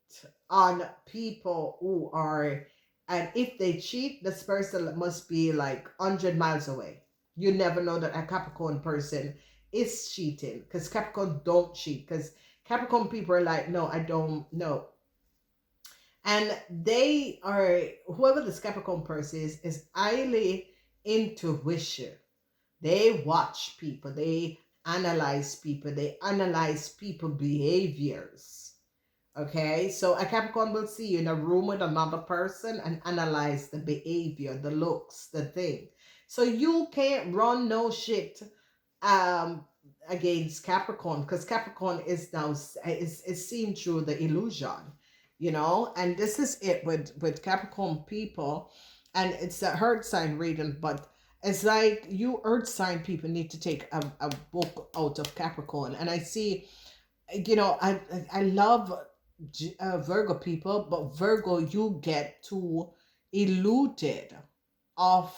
on people who are, and if they cheat, this person must be like 100 miles away. You never know that a Capricorn person is cheating, because Capricorn don't cheat, because Capricorn people are like, no, I don't know. And they are, whoever this Capricorn person is highly intuition. They watch people, they analyze people, they analyze people behaviors. Okay, so a Capricorn will see you in a room with another person and analyze the behavior, the looks, the thing. So you can't run no shit um against Capricorn, because Capricorn is now is seen through the illusion, and this is it with Capricorn people. And it's a earth sign reading, but it's like, you earth sign people need to take a book out of Capricorn. And I see, I love Virgo people, but Virgo, you get too eluded of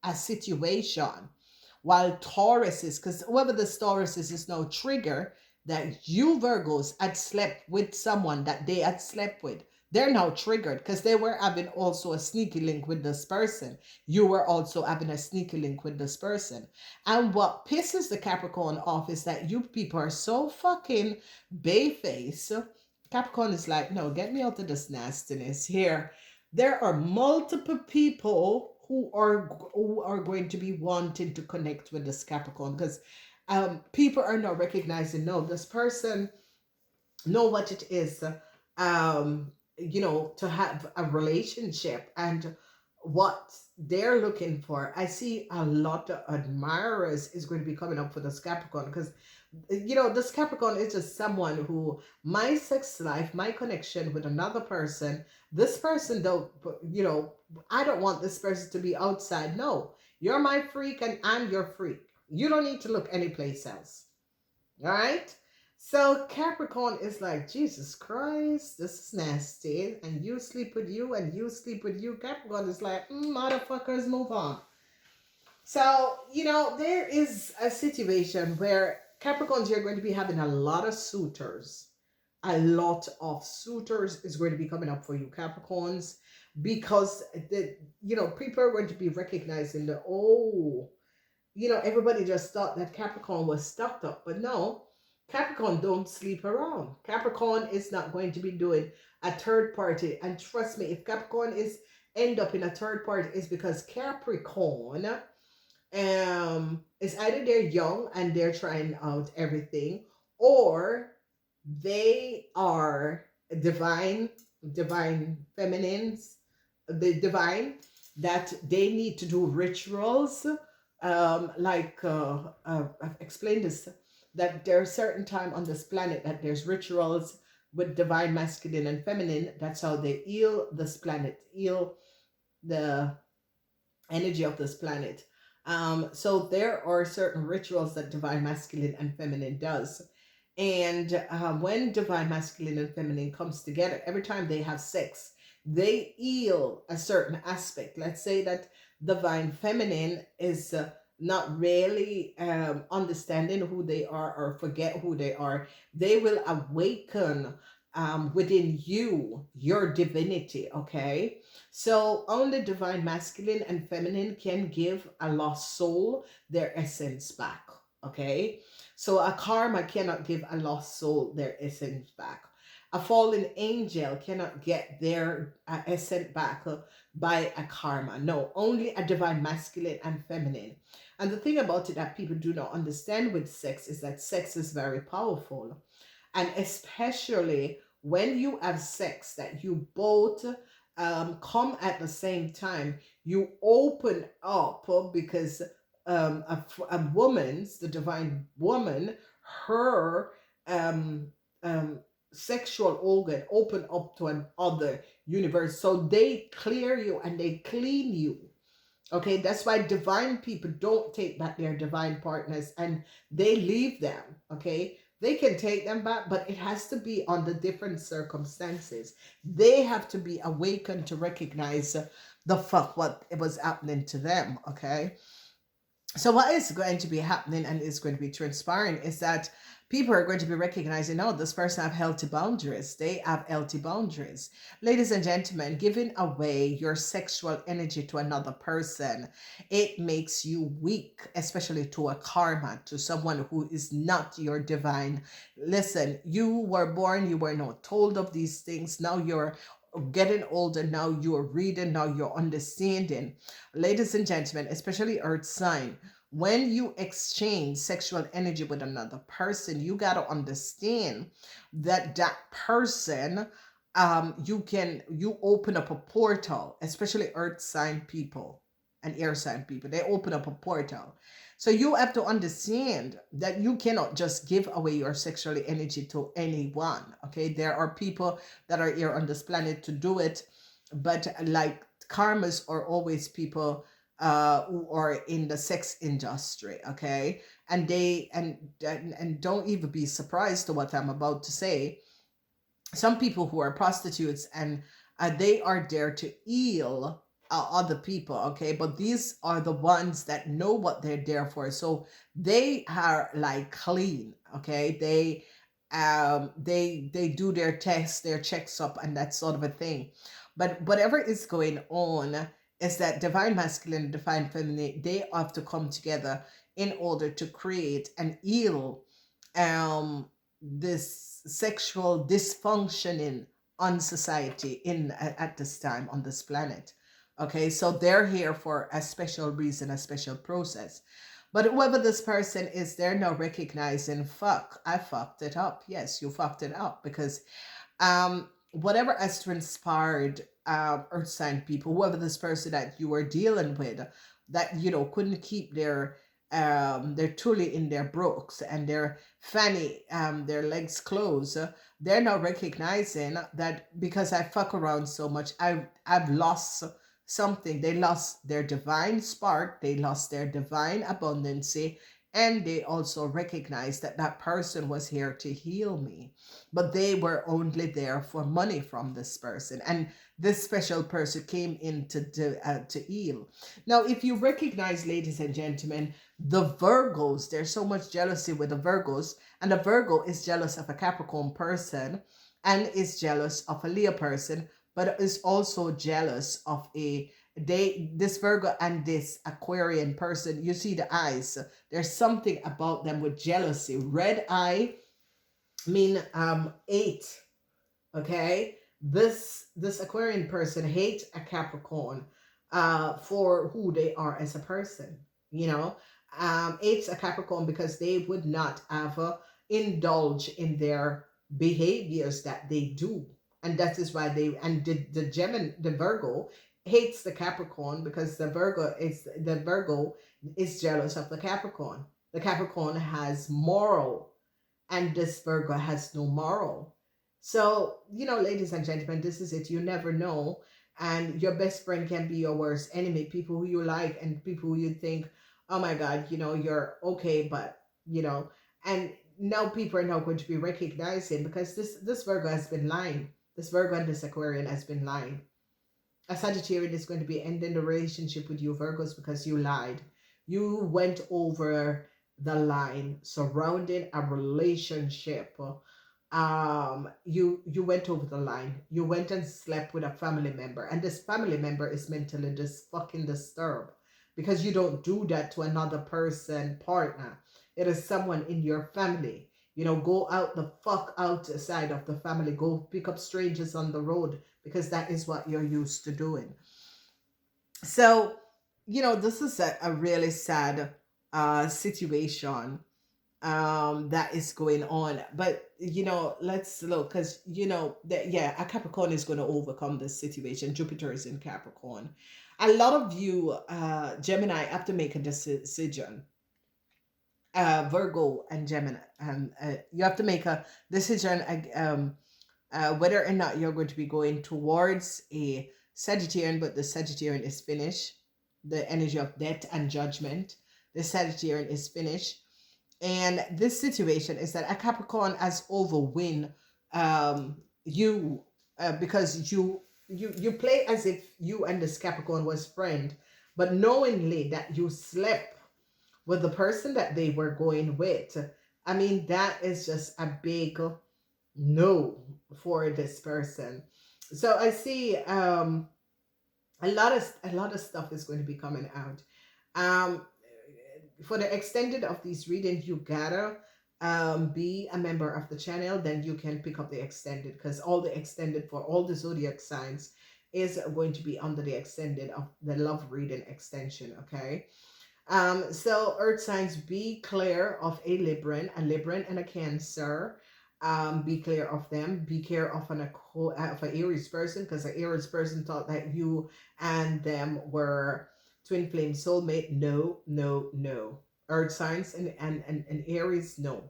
a situation, while Taurus is, because whoever the Taurus is no trigger that you Virgos had slept with someone that they had slept with. They're now triggered because they were having also a sneaky link with this person. You were also having a sneaky link with this person. And what pisses the Capricorn off is that you people are so fucking bay-faced. Capricorn is like, no, get me out of this nastiness here. There are multiple people who are going to be wanting to connect with this Capricorn, because people are now recognizing, no, this person know what it is, to have a relationship and what they're looking for. I see a lot of admirers is going to be coming up for this Capricorn, because this Capricorn is just someone who, my sex life, my connection with another person, this person don't, I don't want this person to be outside. No, you're my freak and I'm your freak. You don't need to look anyplace else. All right? So Capricorn is like, Jesus Christ, this is nasty. And you sleep with you and you sleep with you. Capricorn is like, motherfuckers, move on. So, there is a situation where Capricorns, you're going to be having a lot of suitors. A lot of suitors is going to be coming up for you, Capricorns, because people are going to be recognizing that, everybody just thought that Capricorn was stuck up, but no, Capricorn don't sleep around. Capricorn is not going to be doing a third party. And trust me, if Capricorn is end up in a third party, it's because Capricorn it's either they're young and they're trying out everything, or they are divine feminines, the divine, that they need to do rituals. I've explained this, that there's certain time on this planet that there's rituals with divine masculine and feminine. That's how they heal this planet, heal the energy of this planet. So there are certain rituals that divine masculine and feminine does. And when divine masculine and feminine comes together, every time they have sex, they heal a certain aspect. Let's say that divine feminine is not really understanding who they are or forget who they are. They will awaken within you your divinity. Okay, so only divine masculine and feminine can give a lost soul their essence back. Okay, so a karma cannot give a lost soul their essence back. A fallen angel cannot get their essence back by a karma. No, only a divine masculine and feminine. And the thing about it that people do not understand with sex is that sex is very powerful. And especially when you have sex that you both come at the same time, you open up, because a woman's, the divine woman, her sexual organ open up to another universe. So they clear you and they clean you. Okay, that's why divine people don't take back their divine partners and they leave them. Okay, they can take them back, but it has to be under different circumstances. They have to be awakened to recognize the fuck what it was happening to them. Okay, so what is going to be happening and is going to be transpiring is that people are going to be recognizing, oh, this person have healthy boundaries. They have healthy boundaries. Ladies and gentlemen, giving away your sexual energy to another person, it makes you weak, especially to a karma, to someone who is not your divine. Listen, you were born, you were not told of these things. Now you're getting older, now you're reading, now you're understanding. Ladies and gentlemen, especially earth sign, when you exchange sexual energy with another person, you got to understand that that person, you open up a portal, especially earth sign people and air sign people, they open up a portal. So you have to understand that you cannot just give away your sexual energy to anyone. Okay, there are people that are here on this planet to do it, but like karmas are always people who are in the sex industry. Okay, and they and don't even be surprised to what I'm about to say. Some people who are prostitutes and they are there to heal other people. Okay, but these are the ones that know what they're there for, so they are like clean. Okay, they do their tests, their checks up, and that sort of a thing. But whatever is going on is that divine masculine and divine feminine, they have to come together in order to create and heal this sexual dysfunctioning on society in at this time on this planet. Okay, so they're here for a special reason, a special process. But whoever this person is, they're now recognizing, fuck, I fucked it up. Yes, you fucked it up because whatever has transpired, earth sign people, whoever this person that you were dealing with, that couldn't keep their tully in their brooks and their fanny, their legs closed, they're now recognizing that because I fuck around so much, I've lost something. They lost their divine spark, they lost their divine abundancy, and they also recognized that that person was here to heal me, but they were only there for money from this person, and this special person came in to heal. Now, if you recognize, ladies and gentlemen, the Virgos, there's so much jealousy with the Virgos, and the Virgo is jealous of a Capricorn person and is jealous of a Leo person, but is also jealous of this Virgo and this Aquarian person. You see the eyes, there's something about them with jealousy. Red eye mean 8. Okay, this Aquarian person hates a Capricorn for who they are as a person. Hates a Capricorn because they would not have indulge in their behaviors that they do, and that is why the Virgo hates the Capricorn because the Virgo is jealous of the Capricorn. The Capricorn has moral, and this Virgo has no moral. So, ladies and gentlemen, this is it. You never know. And your best friend can be your worst enemy. People who you like and people who you think, oh my God, you're okay, but, and now people are now going to be recognizing because this Virgo has been lying. This Virgo and this Aquarian has been lying. A Sagittarian is going to be ending the relationship with you, Virgos, because you lied. You went over the line surrounding a relationship. You went over the line. You went and slept with a family member, and this family member is mentally fucking disturbed because you don't do that to another person partner. It is someone in your family. Go out the fuck outside of the family. Go pick up strangers on the road because that is what you're used to doing. So, this is a really sad situation that is going on. But let's look, because a Capricorn is going to overcome this situation. Jupiter is in Capricorn. A lot of you Gemini have to make a decision. Virgo and Gemini. You have to make a decision whether or not you're going to be going towards a Sagittarian, but the Sagittarian is finished. The energy of death and judgment. The Sagittarian is finished. And this situation is that a Capricorn has overwin you because you play as if you and this Capricorn was friend, but knowingly that you slept with the person that they were going with. I mean, that is just a big no for this person. So I see a lot of stuff is going to be coming out. For the extended of these readings, you gotta be a member of the channel, then you can pick up the extended, because all the extended for all the zodiac signs is going to be under the extended of the love reading extension. Okay. So earth signs, be clear of a Libran and a Cancer. Be clear of them. Be clear of an Aries person, because an Aries person thought that you and them were twin flame soulmate. No, no, no. Earth signs and Aries, no.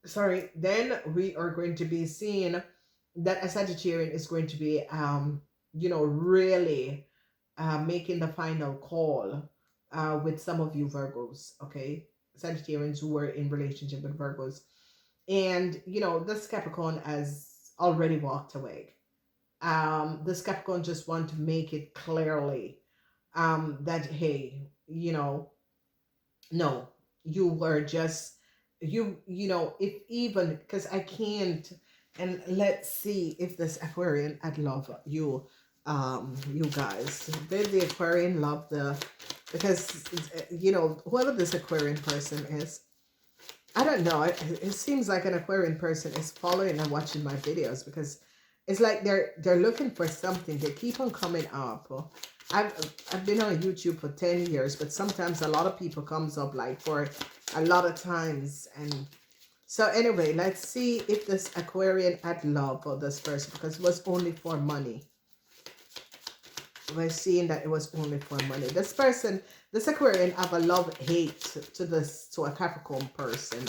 Sorry. Then we are going to be seeing that a Sagittarian is going to be really making the final call with some of you Virgos, okay? Sagittarians who were in relationship with Virgos. And, this Capricorn has already walked away. This Capricorn just want to make it clearly that, hey, no, you were just, if even, because I can't, and let's see if this Aquarian had love you, you guys. Did the Aquarian love because, whoever this Aquarian person is, I don't know. It seems like an Aquarian person is following and watching my videos, because it's like they're looking for something. They keep on coming up. I've been on YouTube for 10 years, but sometimes a lot of people comes up like for a lot of times. And so anyway, let's see if this Aquarian had love for this person, because it was only for money. We're seeing that it was only for money. This person, this Aquarian, have a love-hate to a Capricorn person.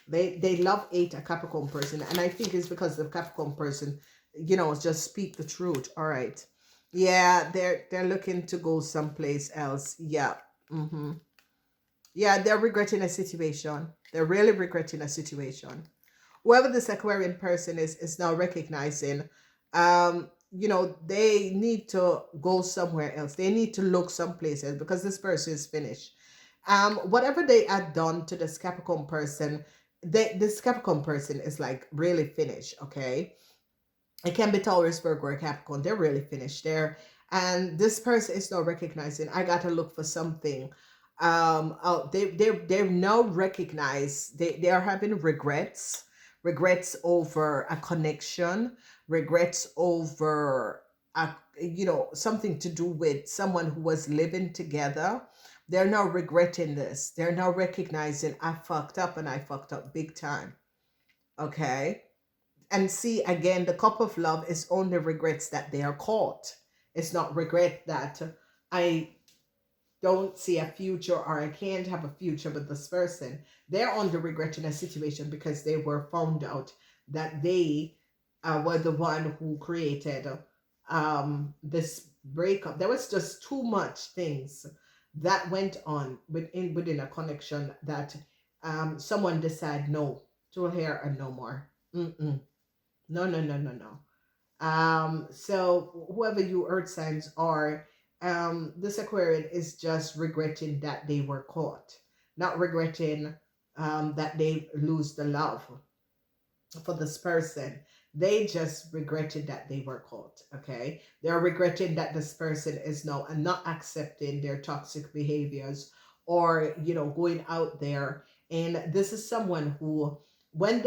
They love-hate a Capricorn person, and I think it's because the Capricorn person, just speak the truth. All right. Yeah, they're looking to go someplace else. Yeah. Yeah, they're regretting a situation. They're really regretting a situation. Whoever this Aquarian person is now recognizing, they need to go somewhere else. They need to look someplace else, because this person is finished. Whatever they had done to this Capricorn person, this Capricorn person is like really finished. Okay. It can be Taurus, Virgo, or Capricorn. They're really finished there. And this person is now recognizing, I got to look for something. They've now recognized they are having regrets over a connection, regrets over something to do with someone who was living together. They're now regretting this. They're now recognizing, I fucked up, and I fucked up big time. Okay. And see, again, the cup of love is only regrets that they are caught. It's not regret that I don't see a future, or I can't have a future with this person. They're only regretting a situation because they were found out that they were the one who created this breakup. There was just too much things that went on within a connection that someone decided no, to here and no more. No, no, no, no, no. So whoever you earth signs are, this Aquarian is just regretting that they were caught, not regretting that they lose the love for this person. They just regretted that they were caught. Okay, they're regretting that this person is now and not accepting their toxic behaviors, or going out there. And this is someone who, when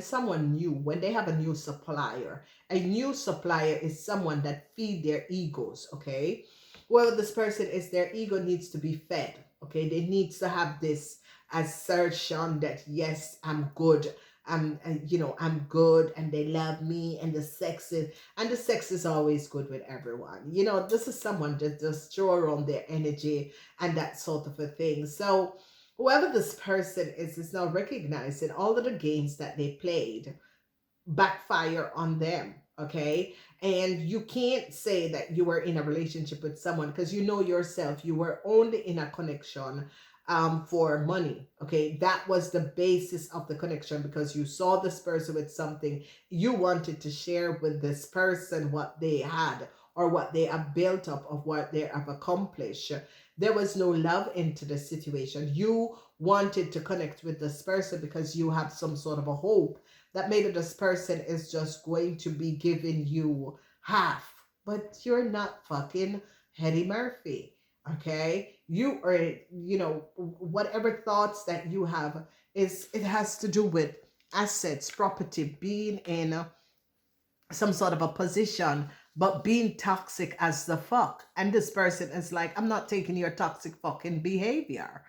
someone new, when they have a new supplier is someone that feed their egos. Okay, whoever this person is, their ego needs to be fed. Okay, they need to have this assertion that yes, I'm good, I'm good, and they love me, and the sex is always good with everyone. This is someone that just throw around their energy and that sort of a thing. So Whoever this person is now recognizing all of the games that they played backfire on them. Okay. And you can't say that you were in a relationship with someone because you know yourself, you were only in a connection for money. Okay. That was the basis of the connection because you saw this person with something you wanted to share with this person, what they had or what they have built up of what they have accomplished. There was no love into the situation. You wanted to connect with this person because you have some sort of a hope that maybe this person is just going to be giving you half, but you're not fucking Eddie Murphy. Okay, you are, whatever thoughts that you have is, it has to do with assets, property, being in some sort of a position, but being toxic as the fuck. And this person is like, I'm not taking your toxic fucking behavior.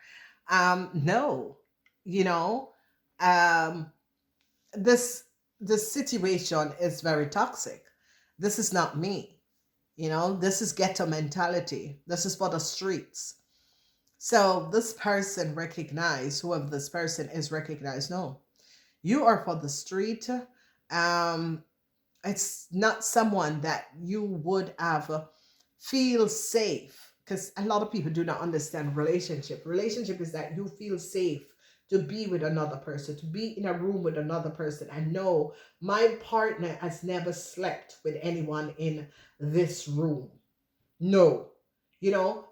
No, you know, um, this this situation is very toxic. This is not me. This is ghetto mentality. This is for the streets. So this person recognize, whoever this person is, recognize, no, you are for the street. Um, it's not someone that you would have feel safe, because a lot of people do not understand relationship is that you feel safe to be with another person, to be in a room with another person and know my partner has never slept with anyone in this room. No.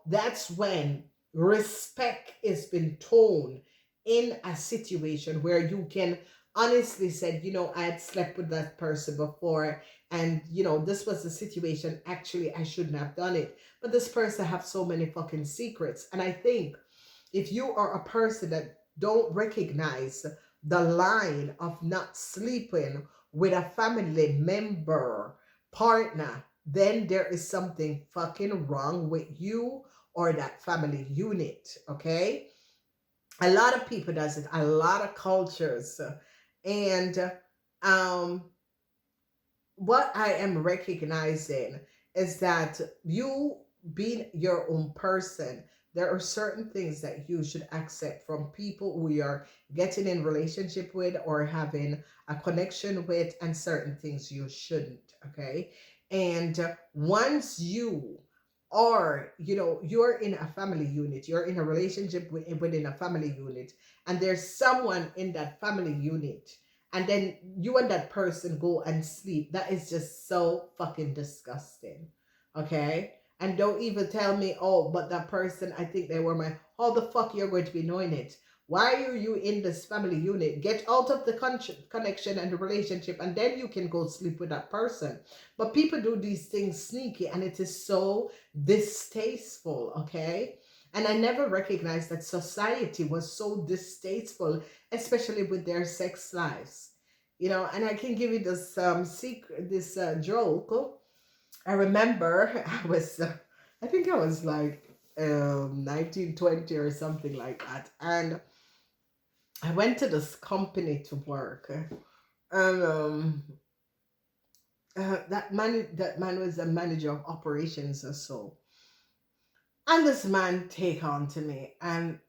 That's when respect is been torn in a situation where you can honestly said, I had slept with that person before, and this was the situation. Actually, I shouldn't have done it. But this person have so many fucking secrets. And I think if you are a person that don't recognize the line of not sleeping with a family member, partner, then there is something fucking wrong with you or that family unit. Okay. A lot of people does it, a lot of cultures. And um what I am recognizing is that you being your own person, there are certain things that you should accept from people who you're getting in relationship with or having a connection with, and certain things you shouldn't. Okay. And once you are, you're in a family unit, you're in a relationship within a family unit, and there's someone in that family unit, and then you and that person go and sleep. That is just so fucking disgusting. Okay? And don't even tell me, oh, but that person, I think they were my. How the fuck you're going to be knowing it? Why are you in this family unit? Get out of the connection and the relationship, and then you can go sleep with that person. But people do these things sneaky, and it is so distasteful. Okay? And I never recognized that society was so distasteful, especially with their sex lives. And I can give you this secret, this joke. I remember I think I was like 1920 or something like that, and I went to this company to work, and that man was a manager of operations or so, and this man take on to me, and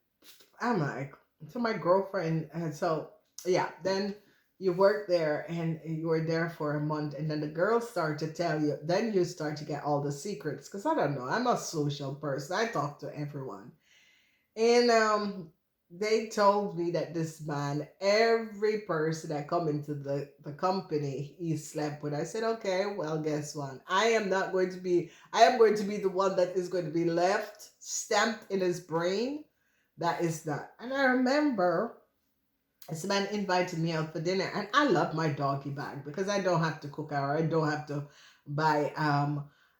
I'm like, to my girlfriend. And so, yeah, then you work there and you were there for a month, and then the girls start to tell you, then you start to get all the secrets. Because I don't know, I'm a social person, I talk to everyone. And they told me that this man, every person that come into the company, he slept with. I said, okay, well, guess what? I am going to be the one that is going to be left stamped in his brain. That is that. And I remember this man invited me out for dinner, and I love my doggy bag because I don't have to cook or I don't have to buy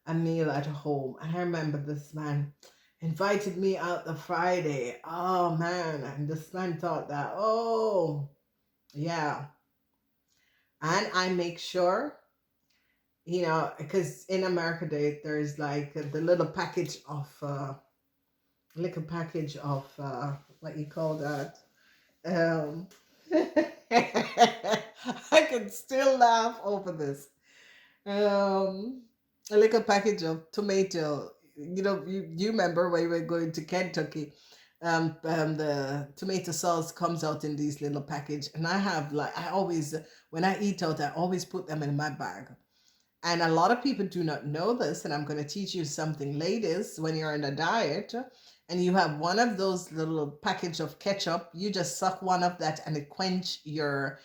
a meal at home. And I remember this man invited me out the Friday. Oh man, and this man thought that, oh yeah. And I make sure, because in America there's like the little package of what you call that. Um, I can still laugh over this. Um, a little package of tomato. You remember when we were going to Kentucky? the tomato sauce comes out in these little package, and I have like I always when I eat out, I always put them in my bag. And a lot of people do not know this, and I'm going to teach you something, ladies. When you're on a diet and you have one of those little package of ketchup, you just suck one of that and it quench your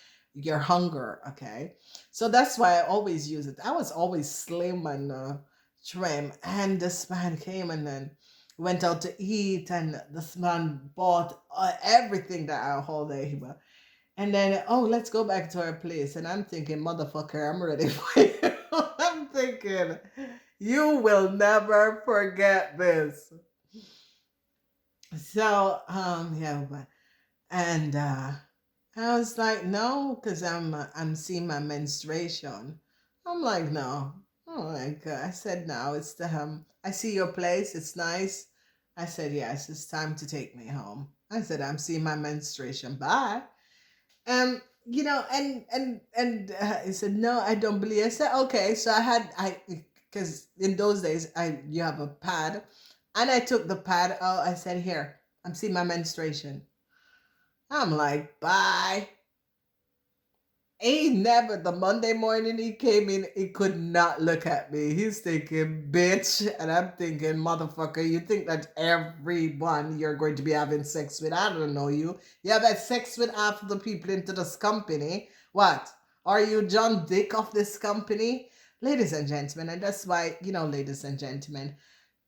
hunger. Okay, so that's why I always use it. I was always slim and trim, and this man came and then went out to eat, and this man bought everything that I hold there. And then, oh, let's go back to our place. And I'm thinking, motherfucker, I'm ready for you. I'm thinking, you will never forget this. So, yeah, and I was like, no, because I'm seeing my menstruation. I'm like, no. Oh my God. I said, no, it's the I see your place. It's nice. I said, yes, it's time to take me home. I said, I'm seeing my menstruation. Bye. He said, no, I don't believe. I said, okay. So because in those days, you have a pad, and I took the pad out. I said, here, I'm seeing my menstruation. I'm like, bye. He never, the Monday morning he came in, he could not look at me. He's thinking, bitch. And I'm thinking, motherfucker, you think that everyone you're going to be having sex with, I don't know you. You have had sex with half of the people into this company. What? Are you John Dick of this company? Ladies and gentlemen, and that's why, ladies and gentlemen,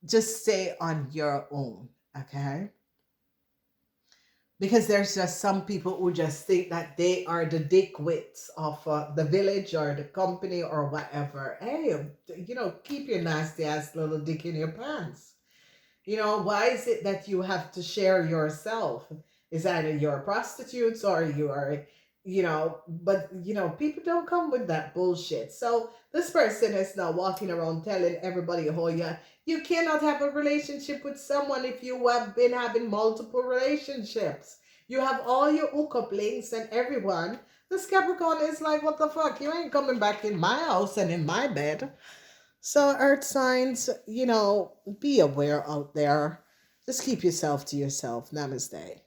just stay on your own, okay? Because there's just some people who just think that they are the dickwits of the village or the company or whatever. Hey, keep your nasty ass little dick in your pants. Why is it that you have to share yourself? Is either you're prostitutes or you are, but people don't come with that bullshit. So this person is now walking around telling everybody, oh yeah, you cannot have a relationship with someone if you have been having multiple relationships. You have all your hookup links and everyone. This Capricorn is like, what the fuck? You ain't coming back in my house and in my bed. So, earth signs, be aware out there. Just keep yourself to yourself. Namaste.